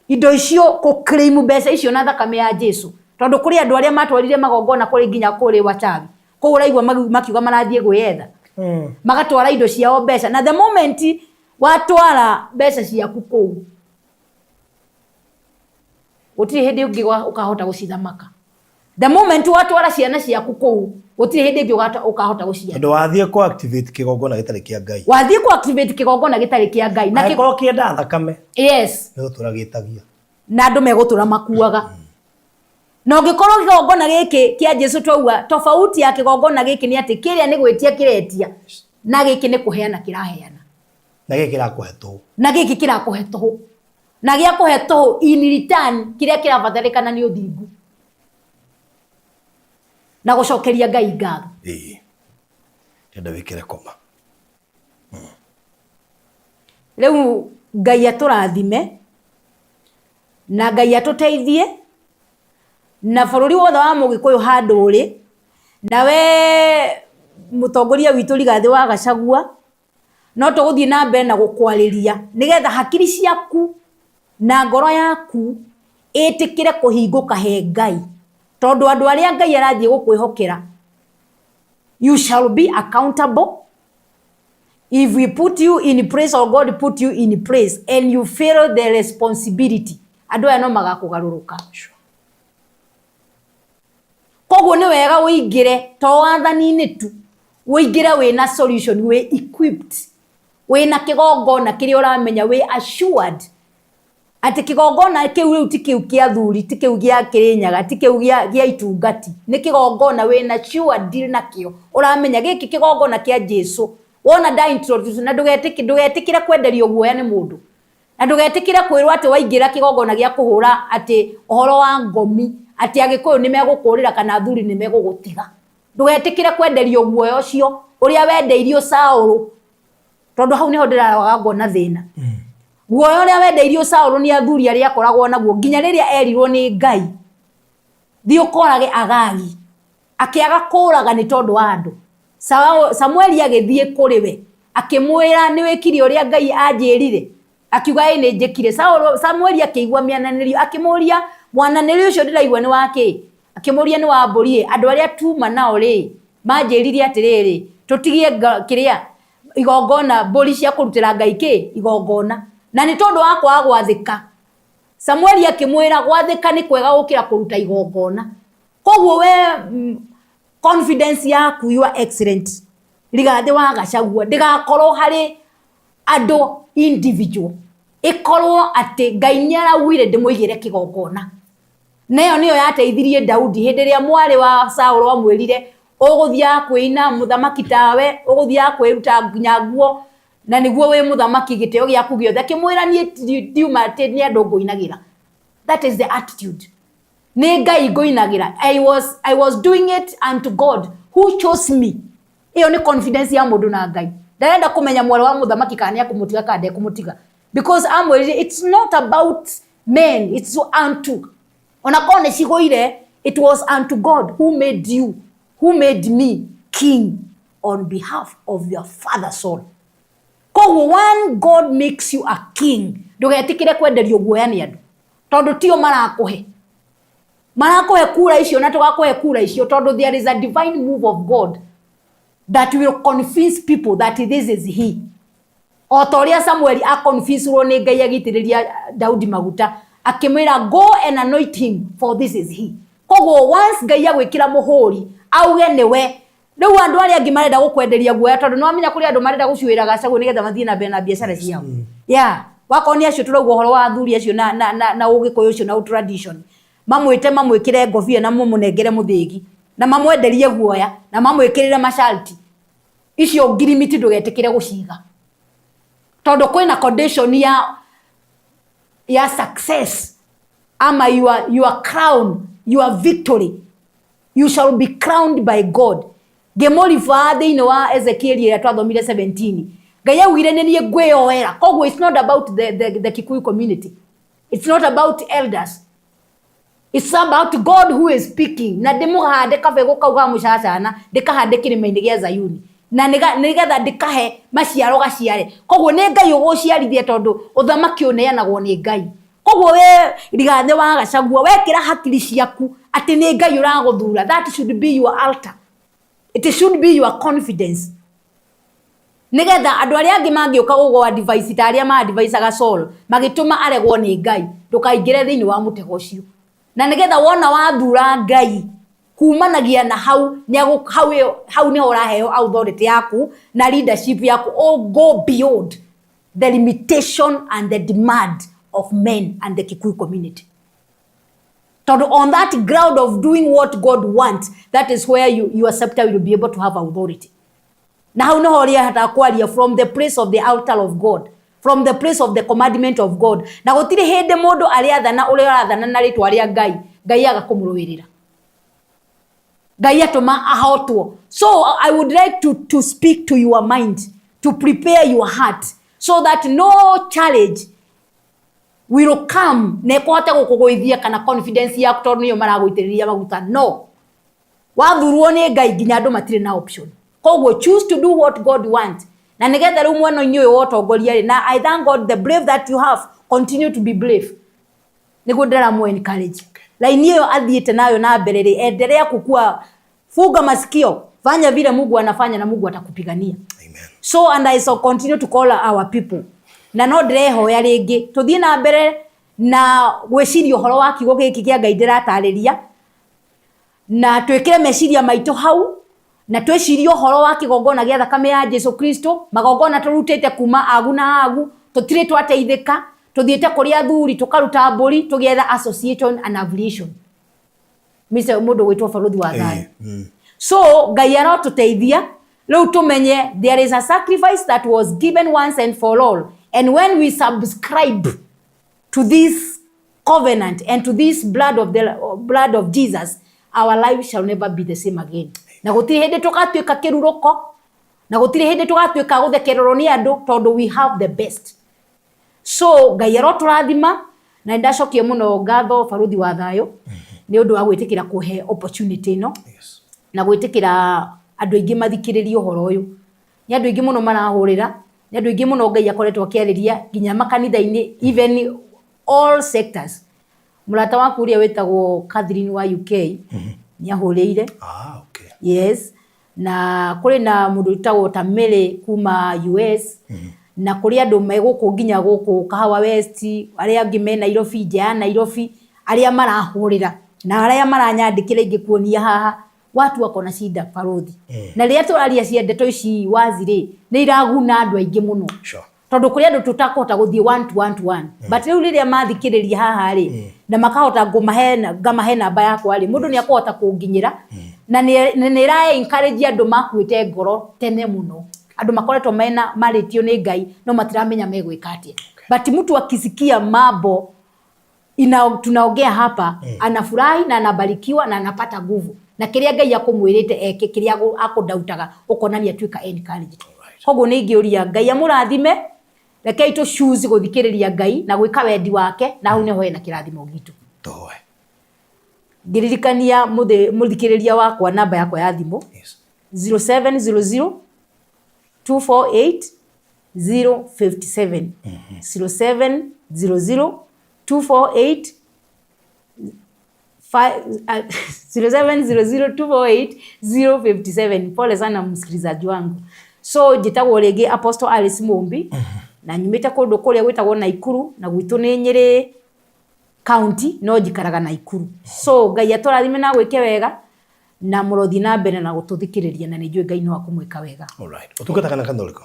indo icio ku claim mbeca icio na thakame ya Jesu. Tondu kuri andu aria matwarire magongona kuri nginya kuri wachawi. Ko uraigwa makiuga marathie gwetha. Magatwara indo ciao mbeca. Na the moment watwara mbeca ciaku kuu gutiri hindi ungi ukahota gucithamaka. The moment watwara ciana ciaku kou gutiri hindi ungi ukahota gucia. Ndo wathie ko activate kigongona gitari kia Ngai. Wathie ko activate kigongona gitari kia Ngai na kigongona kienda thakame. Yes. Ndio turagitagia. Na andu megutura makuaga. Na ungikorwo kigongona giki kia Jesu twauga tofauti ya kigongona giki ni ati kiria ni gwitia kiretia na giki ni kuheana kiraheana. Na giki kirakuhe tu. Na giki kirakuhe tu. Na gia kuhe tu in return kiria kirabatarikana ni uthingu. Na gucokeria Ngai ngatho. Ndenda wikire koma. Riu Ngai aturathime na Ngai atuteithie na bururi wothe wa Mugikuyu handu uri na we mutongoria witu Rigathi wa Gachagua no tuguthie na mbere na gukwariria nigetha hakiri ciaku na ngoro yaku itikire kuhinguka he Ngai tondu andu aria Ngai arathie gukwihokera. You shall be accountable if we put you in place or God put you in place and you fail the responsibility. Andu aya no magakugaruruka. Koguo ni wega uingire to wathani-ini tu uingire wina solution, we equipped, wina kigongona kiria uramenya, we assured ati kigongona kiu riu ti kiu kia thuri, ti kiu gia Kirinyaga, ti kiu gia itungati, ni kigongona wina sure deal nakio uramenya giki kigongona kia Jesu. Wona da introduce na ndugetikire kwenderio guoya ni mundu, na ndugetikire kwirwa ati waingira kigongona gia kuhura ati uhoro wa ngomi ati Agikuyu ni megukurira kana thuri ni megugutiga. Ndugetikire kwenderio guoya ucio uria wendeirio Saulu, tondu hau niho ndiraga ngona thina. Guoya uria wendeirio Saulu ni athuri aria akoragwo naguo nginya riria erirwo ni Ngai thi ukorage Agagi akiaga kuraga ni tondu wa andu. Samueli agithie kuri we akimwira ni wikiri uria Ngai anjirire, akiuga ni njikire. Samueli akigwa miananirio akimuria mwananirio ucio ndiraigwa ni wake, akimuria ni wa mburi andu aria tuma nao ri manjirire atiriri tutigie kiria igongona mburi cia kurutira Ngai ki igongona na ni tondu wakwa gwathika. Samueli akimwira gwathika ni kwega gukira kuruta igongona. Koguo we confidence yaku you are excellent. Rigathi wa Gachagua ndigakorwo hari andu individual, ikorwo ati Ngai ni arawire ndimuigire kigongona. Nayo niyo yateithirie Daudi hindi ria mwari wa Saulu amwirire uguthia kuina muthamaki tawe, uguthia kwiruta nyaguo na niguo we muthamaki giteo giaku giothe. Akimwira ni diuma ati ni andu nguinagira. That is the attitude. Ni Ngai nguinagira. I was doing it unto God who chose me. Iyo ni confidence ya mundu na Ngai. Ndarenda kumenya mwari wa muthamaki kana ya kumutiga kande kumutiga, because amwirire it's not about men, it's unto. Onakone cigoire, it was unto God who made you, who made me king on behalf of your father's soul. Koguo when God makes you a king, ndugetikire kwenderio guoya ni andu tondu tio marakuhe kura icio na tugakuhe kura icio tondu there is a divine move of God that will convince people that this is he. Otoria Samuel a convince ro ni Ngai agitiriria Daudi maguta akimwira go and anoint him for this is he. Koguo once Ngai agwikira muhuri auge niwe, riu andu aria angi marenda gukwenderia guoya tondu no amenya kuri andu marenda gucuira Gachagua nigetha mathie na mbere na biacara ciao. Yeah, wakoni acio turauga horo wa athuri acio na Ugikuyu ucio na tradition, mamwite mamwikire ngobia na mumunengere Muthiigi na mamwenderie guoya na mamwikirire masharti icio ngirimiti ndugetikire guciga tondu kwina condition ya success ama your crown, your victory. You shall be crowned by God. Gemori father ino wa Ezekiel ya twathomire 17. Ngai awire ni ngweyoera. Koguo it's not about the Kikuyu community. It's not about elders. It's about God who is speaking. Na ndimuhande kabego kauga mucacana ndikahande kirima-ini gia Zayuni. Na nigetha ndikahe maciaro gaciare. Koguo ni Ngai uguciarithie tondu uthamaki uneanagwo ni Ngai. Koguo we Rigathi wa Gachagua wekira hakiri ciaku ati ni Ngai uraguthura. That should be your altar. It should be your confidence. nigetha andu aria angi mangioka gugwa advice ta aria ma advice aga Saul magituma aregwo ni Ngai ndukaingire thiini wa mutego ucio na nigetha wona wathura Ngai kumanagia na hau ni uraheo authority yaku na leadership yaku go beyond the limitation and the demand of men and the Kikuyu community. On that ground of doing what God wants, that is where your scepter will be able to have authority. Now, from the place of the altar of God, from the place of the commandment of God. Na gutire hende mundu ariathana uri arathana na ritwa ria Ngai agakumurwirira. Ngai atuma ahotwo. So I would like to speak to your mind, to prepare your heart, so that no challenge will come nekote gukugoithia kana confidence yaku tondu niyo maragwitiriria maguta. No. Wathurwo ni Ngai nginya andu matire na option. Koguo choose to do what God wants. Na nigetha riu mwana inyu wotongoria na I thank God the brave that you have, continue to be brave. Nigo ndera mu encourage. Laini hiyo athiete nayo na mbere endelea kukua, fuga masikio, fanya vile Mungu anafanya na Mungu atakupigania. Amen. So and I shall continue to call our people. Na no ndreho ya ringi tuthie na mbere na gwiciria uhoro wa kiugo giki kia Ngai ndiratariria na twikire meciria maitu hau na twicirie uhoro wa kigongona gia thakame ya Jesu Kristo, magongona turutete kuma agu na agu, tutire twateithika, tuthiete kuri athuri tukaruta mburi tugietha association and affiliation. Mr. Mundu gwitwo baruthi wa thayo. So Ngai arotuteithia riu tumenye there is a sacrifice that was given once and for all, and when we subscribe to this covenant and to this blood of Jesus, our life shall never be the same again. Na gutire hende tukatuika kiruruko, na gutire hende tukatuika guthekererwo ni andu tondu we have the best. So Ngai aroturathima na ndacokie muno ngatho baruthi wa thayo ni undu wa gwitikira kuhe opportunity no. Yes. Na gwitikira andu aingi mathikiririe uhoro uyu. Ni andu aingi muno marahurira, ni andu aingi muno Ngai akoretwo akiariria nginya makanitha-ini, even all sectors. Murata waku uria wetagwo Catherine wa UK ni ahurire. Okay. Yes. Na kuri na mundu wetagwo Tamele kuma US. Na kuri andu meguku nginya guku Kahawa West, aria angi me Nairobi, ja Nairobi, aria marahurira na aria maranyandikira ingi kuonia haha watu wako na shida baruthi. Na ria turaria cia ndeto ici wazire ni iraguna andu aingi muno. Sure. Tondu kuri andu tutakota guthie one to one. But riu riria mathikiriria haha ri na makahota ngamahe namba yakwa ri mundu ni akahota kunginyira na ni ra encourage andu makuite ngoro tene muno. Andu makoretwo mena maritio ni Ngai no matiramenya megwika atia. But mtu akisikia mambo tunaongea hapa anafurahi na anabarikiwa na anapata nguvu. Na kiria Ngai akumwirite eke kiria akudautaga ukonania tuika encouraged. Koguo ni ngiuria Ngai amurathime, rekei tu choose guthikiriria Ngai na gwika wendi wake, na hau niho ena kirathimo gitu. Toe. Ndiririkania muthikiriria wakwa namba yakwa ya thimu. Yes. 0700 248 057. 0700 248 0700248057. Pole sana msikilizaji wangu. So jitagwo rege Apostle Alice Mumbi na nyumite kundu kuria gwitagwo Naikuru na gwitu ni Nyeri county no jikaraga Naikuru. So Ngai aturathime na gwike wega na murothi na mbere na gututhikiriria na nijue Ngai no akumwika wega. All right. Utungata kana kandoliko?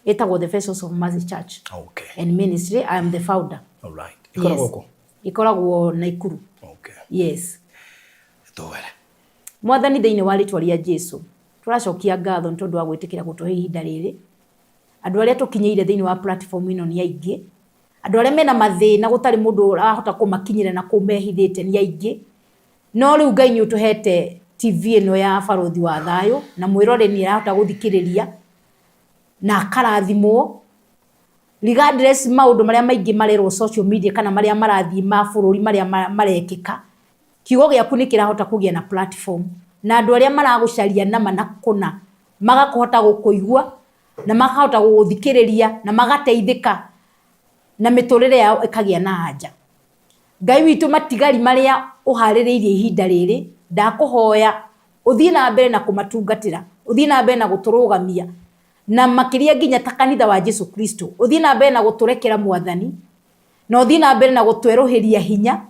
Etagwo the Vessels of Mercy Church. Okay. And ministry I am the founder. All right. Ikoragwo ko? Ikoragwo Naikuru. Okay. Yes. Towere. Mwathani thiini wa ritwa ria Jesu. Turacokia ngatho ntondu wa gwitikira gutuhe ihinda riri. Andu aria tukinyeire thiini wa platform ino ni aingi. Andu aria mena mathina gutari mundu arahota kumakinyira na kumehithite ni aingi. No riu Ngai ni utuhete TV ino ya baruthi wa thayo na mwirore ni arahota guthikiriria na akarathimwo. Regardless maundu maria maingi marerwo social media kana maria marathii mabururi maria marekika, kiugo giaku ni kirahota kugia na platform na andu aria maragucaria na manakuna magakohota gukuigua na makahota guthikiriria na magateithika na miturire yao ikagia na haja. Ngai witu matigari maria uhaririirie ihinda riri ndakuhoya uthie na mbere na kumatungatira, uthie na mbere na guturugamia na makiria nginya ta kanitha wa Jesu Kristo uthii na mbere na guturekera mwathani na uthii na mbere na gutweruhiria hinya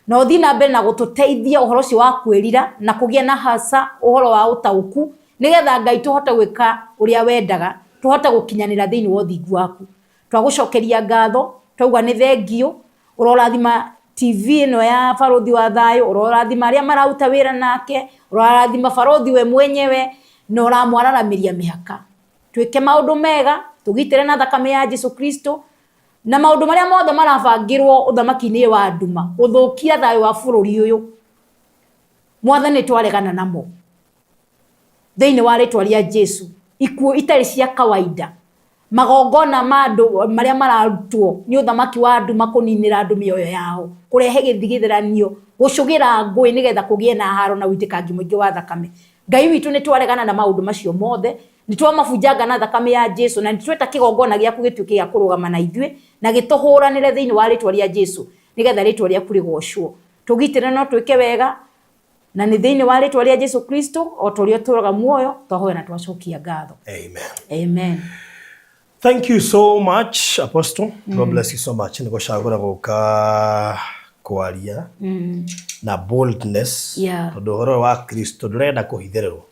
na uthii na mbere na gututeithia uhoro cio wa kwirira na kugia na hasa uhoro wa utauku nigetha Ngai tuhote gwika uria wendaga tuhote gukinyanira thiini wa uthingu waku twagucokeria ngatho twauga ni thengio urorathima TV no ya barothi wa thayo urorathima aria marauta wira nake urorathima barothi we mwenyewe no ramwararamiria mihaka twike maundu mega tugitire na thakame ya Jesu Kristo na maundu maria mothe marabangirwo uthamaki-ini wa nduma uthukia thayo wa bururi uyu mwathani twaregana namo thiini wa ritwa ria Jesu ikuo itari cia kawaida magongona mandu maria mararutwo ni uthamaki wa nduma kuninira ndu mioyo yao kurehe githigithiranio gucugira ngui nigetha kugie na haro na witikangi mwingi wa thakame Ngai witu ni twaregana na maundu macio mothe ni twamabunjanga na thakame ya Jesu na nitweta kigongona giaku gituike gia kurugama na ithue na gituhuranire thiini wa ritwa ria Jesu nigetha ritwa riaku rigocwo tugitire no twike wega na ni thiini wa ritwa ria Jesu Kristo o turio turaga muoyo twahoya na twacokia ngatho. Amen. Amen. Thank you so much, Apostle. God bless you so much. Niko shagura guka kwaria na boldness tondu horo wa Kristo ndurenda kuhithererwo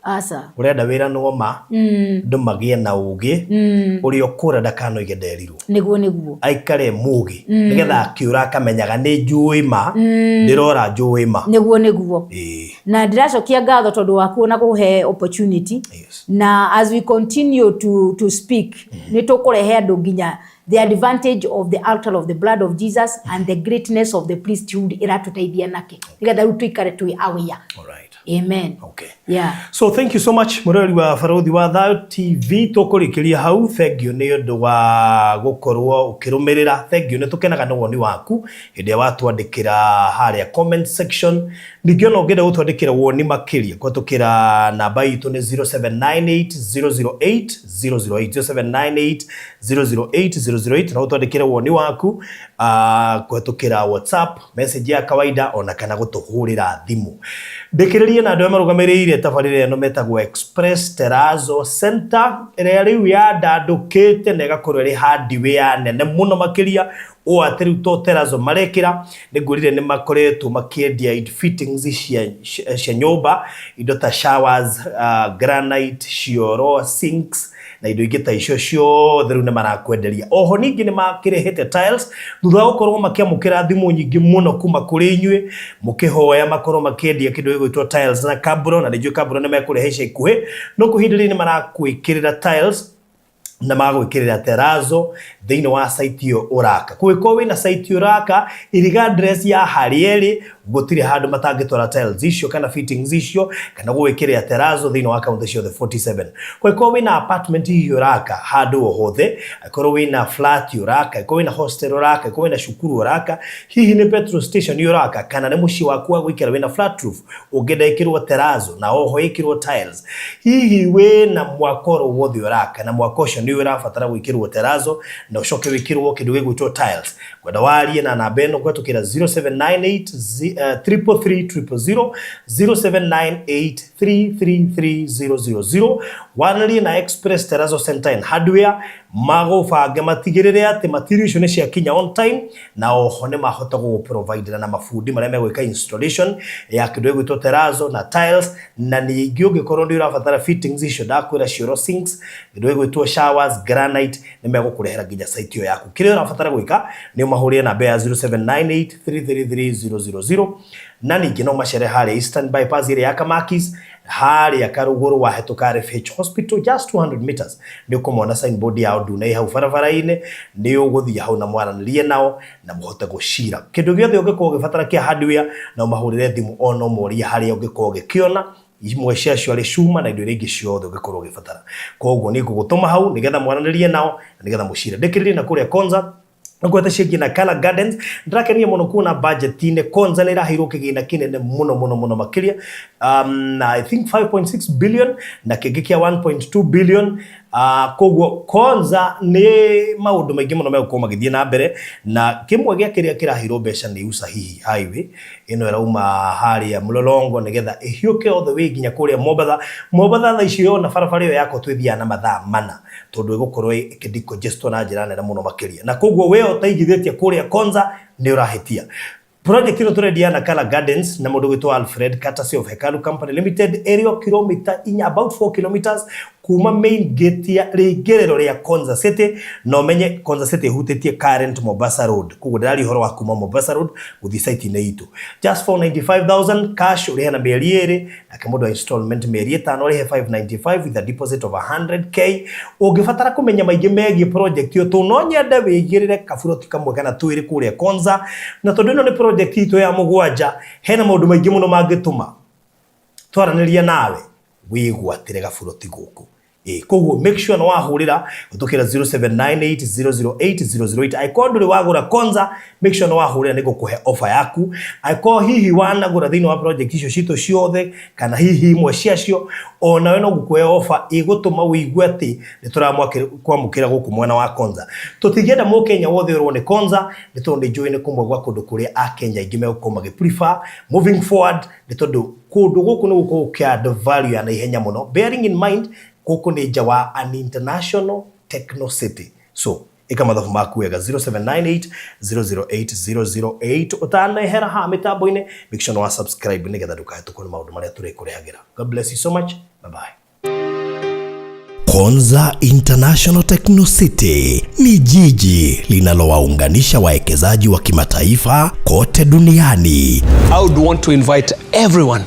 urenda wira no ma ndumagie na ugi uri okura ndakanoige nderirwo niguo aikare mugi nigetha akiura akamenyaga ni njui ma ndirora njui ma niguo na ndiracokia ngatho tondu wa kuona kuhe opportunity na as we continue to speak ni tukurehe andu nginya the advantage of the altar of the blood of Jesus and the greatness of the priesthood iratuteithia nake nigetha riu tuikare twi aware. All right. Amen. Okay. Yeah. So thank you so much murori wa barothi wa Thayo TV tukurikiria hau thengio ni undu wa gukorwo ukirumirira thengio ni tukenaga no woni waku hinde watwandikira haria comment section ningio no ngenda gutwandikira woni makiria kwatukira namba itu ni 0798008008 0798008008 na utwandikira woni waku kwatukira WhatsApp message ya kawaida ona kana gutuhurira thimu ndikiririe na andu marugamiriire tabarire no metagwo Express Terrazzo Center ere riu ya ndandukite na igakorwo ri hardware nene muno makiria o ateri to Terrazzo marekira nigurire ni makoretwo makiendia fittings cia nyumba indo ta showers granite cioro sinks na indo ingĩ ta icio ciothe rĩu nĩ marakwenderia. Oho ningĩ nĩ makĩrehete tiles thutha wa gũkorwo makĩamũkĩra thimũ nyingĩ mũno kuma kũrĩ inyuĩ mũkĩhoya makorwo makĩendia kĩndũ gĩgwĩtwo tiles na kaburo na nĩnjũĩ kaburo nĩ mekũrehe ica ikuhĩ no kũhinda rĩrĩ nĩ marakwĩkĩrĩra tiles na magwĩkĩrĩra Terrazzo thĩinĩ wa site iyo uraka. Kũngĩkorwo wĩna site uraka regardless ya harĩa ĩrĩ gũtirĩ handũ matangĩtwara tiles icio kana fittings icio kana gwĩkĩrĩra Terrazzo thĩinĩ wa kaunti ciothe 47. Kũngĩkorwo wĩna apartment hihi uraka handũ o hothe, angĩkorwo wĩna flat uraka, angĩkorwo wĩna hostel uraka, angĩkorwo wĩna cukuru uraka, hihi nĩ petrol station uraka kana nĩ mũciĩ waku wa gwĩkĩra wĩna flat roof ũngĩenda ĩkĩrwo Terrazzo na oho ĩkĩrwo tiles, hihi wĩna mwakoro wothe uraka na mwako ũcio nĩ ũrabatara gwĩkĩrwo Terrazzo na ũcoke wĩkĩrwo kĩndũ gĩgwĩtwo tiles, kwenda warie na namba ĩno gwetũkĩra 0798 0798333000 wanarie na Express Terrazzo Center and Hardware magũbanga matigĩrĩre atĩ material icio nĩ ciakinya on time na oho nĩ mahota gũprovide na mafundi marĩa megwĩka installation ya kĩndũ gĩgwĩtwo Terrazzo na tiles na ningĩ ũngĩkorwo nĩ ũrabatara fittings icio ndakwĩra cioro sinks kĩndũ gĩgwĩtwo showers granite nĩ megũkũrehera nginya site iyo yaku. Kĩrĩa ũrabatara gwĩka nĩ ũmahũrĩre namba ya 0798333000 na ningĩ no macere harĩa Eastern Bypass ĩrĩa ya Kamakis harĩa karuguru wahĩtũka RFH Hospital just 200 meters nĩ ũkũmona signboard yao ndune hau barabara-inĩ nĩ ũgũthiĩ hau na mwaranĩrie nao na mũhote gũcira kĩndũ gĩothe ũngĩkorwo ũgĩbatara kĩa hardware na ũmahũrĩre thimũ ona ũmorie harĩa ũngĩkorwo ũgĩkĩona imwe ciacio arĩ cuma na indo iria ingĩ ciothe ũngĩkorwo ũgĩbatara. Koguo nĩ ngũgũtũma hau nĩgetha mwaranĩrie nao na nĩgetha mũcire ndĩkĩrĩrie na kũrĩa Konza ngwete ciĩgiĩ Color Gardens ndĩrakenia mũno kuona budget-inĩ Konza nĩ ĩraheirwo kĩgĩna kĩnene mũno makĩria I think 5.6 billion na kĩngĩ kĩa 1.2 billion Koguo Konza ni maundu maingi muno megukoma githie na mbere na kimwe gya kiria kirahiro mbeca ni Usahihi highway ino irauma haria Mlolongo nigetha ihiuke all the way nginya kuria Mobatha tha icio na barabara iyo yako twithia na mathaa mana tondu igukorwo ikidiko gesto na njira nene muno makiria na koguo we utaigithitie kuria Konza ni urahitia. Project ino turedia na Kala Gardens na mundu gwitwa Alfred Courtesy of Hekalu Company Limited area kilometer in about 4 kilometers kuma main gate ya rigerero ria Konza City no menye Konza City hutitie current Mombasa Road kugo ndari horo wa kuma Mombasa Road guthi site ine itu just for 95,000 cash uri na mieri eri na kemodo installment mieri 5 uri 595 with a deposit of 100k ugifatara kumenya maigi megi project yo tunonyenda wigirire kaburoti kamwe kana twiri kuria Konza na tondu ino ni project ito ya mugwanja hena maundu maigi muno mangituma twaraniria nawe wigwatire gaburoti guku koguo make sure no wahurira utukira 0798008008 aikonduri wagura Konza make sure no wahurira niko kuhe offer yaku aiko hihi wanagura thini wa project icio cito ciothe kana hihi imwe ciacio ona we no gukuhe offer igutuma wiigwe ati nituramwamukira guku mwena wa Konza tutigienda mu Kenya wothe urwo ni Konza nitondu join kumwe gwa kundu kuria a Kenya ingime gukoma ge prefer moving forward nitondu kundu guku ni gukukia the value ya ihenya muno bearing in mind kuku ni jawa an international techno city so ikamathafu maku wega 0798008008 utana hera ha mitambo ine make sure no subscribe nigetha ndukahe tukone maundu maria turikurehagira. God bless you so much, bye bye. Konza International Techno City ni jiji linalowaunganisha wawekezaji wa kimataifa kote duniani. I would want to invite everyone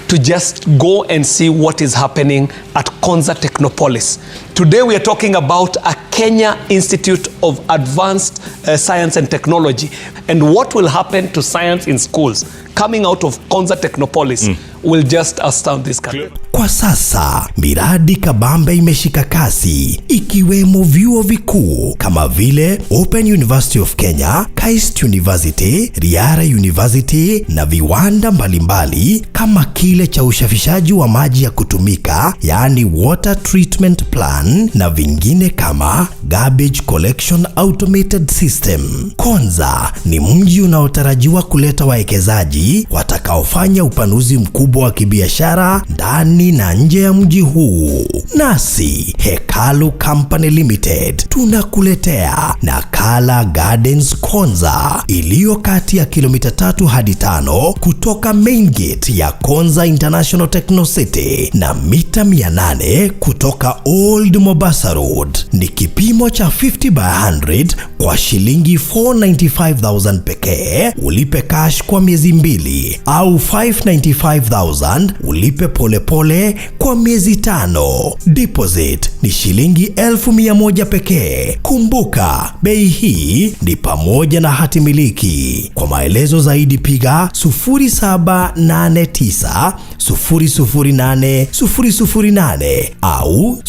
to just go and see what is happening at Konza Technopolis. Today we are talking about a Kenya Institute of Advanced Science and Technology, and what will happen to science in schools coming out of Konza Technopolis will just astound this country. Kwa sasa miradi kabambe imeshika kasi ikiwemo vyuo vikuu kama vile Open University of Kenya, KAIST University, Riara University na viwanda mbalimbali kama kile cha ushafishaji wa maji ya kutumika yani water treatment plan na vingine kama garbage collection automated system. Konza ni mji unaotarajiwa kuleta wawekezaji watakaofanya upanuzi mkubwa wa kibiashara ndani na nje ya mji huu. Nasi Hekalu Company Limited tunakuletea Nakala Gardens Konza iliyo kati ya kilomita 3 hadi 5 kutoka main gate ya Konza International Techno City na mita 800 kutoka Old Mombasa Road. Ni kipimo cha 50 by 100 kwa shilingi 495,000 pekee. Ulipe cash kwa miezi 2 au 595,000 ulipe polepole kwa miezi 5. Deposit ni shilingi 1,100 pekee. Kumbuka, bei hii ni pamoja na hati miliki. Kwa maelezo zaidi piga 0789008008 au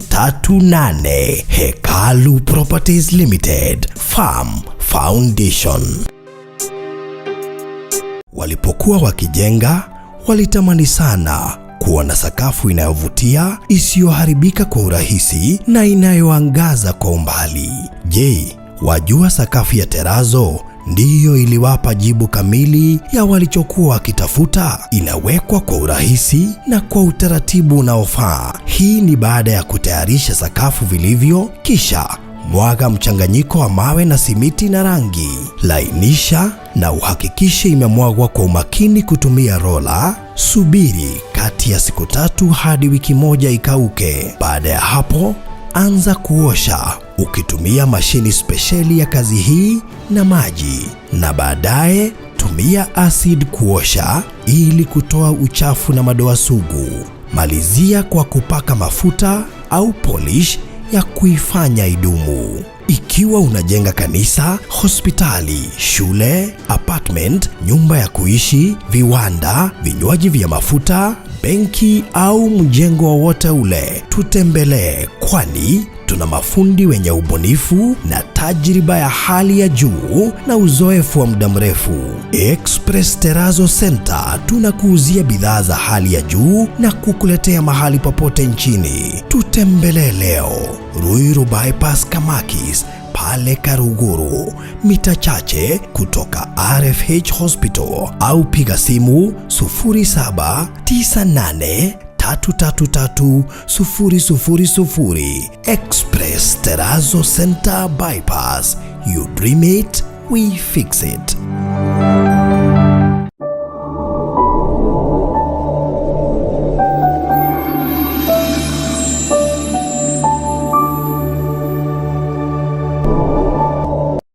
0706002338. Hekalu Properties Limited, Farm Foundation. Walipokuwa wakijenga, walitamani sana kuwa na sakafu inayovutia, isiyoharibika kwa urahisi na inayoangaza kwa umbali. Je, wajua sakafu ya terazo ndiyo iliwapa jibu kamili ya walichokuwa wakitafuta? Inawekwa kwa urahisi na kwa utaratibu unaofaa. Hii ni baada ya kutayarisha sakafu vilivyo, kisha mwaga mchanganyiko wa mawe na simiti na rangi. Lainisha na uhakikishe imemwagwa kwa umakini kutumia rola. Subiri kati ya siku 3 hadi wiki 1 ikauke. Baada ya hapo, anza kuosha ukitumia mashini spesheli ya kazi hii na maji, na baadaye tumia acid kuosha ili kutoa uchafu na madoa sugu. Malizia kwa kupaka mafuta au polish ya kuifanya idumu. Ikiwa unajenga kanisa, hospitali, shule, apartment, nyumba ya kuishi, viwanda, vinywaji vya mafuta, benki au mjengo wowote ule, tutembelee, kwani Tuna mafundi wenye ubunifu na tajriba ya hali ya juu na uzoefu wa muda mrefu. Express Terrazzo Center tunakuuzia bidhaa za hali ya juu na kukuletea mahali popote nchini. Tutembelee leo Ruiru Bypass Kamakis pale Karuguru, mita chache kutoka RFH Hospital, au piga simu 0798333000. Express Terrazzo Center Bypass. You dream it, we fix it.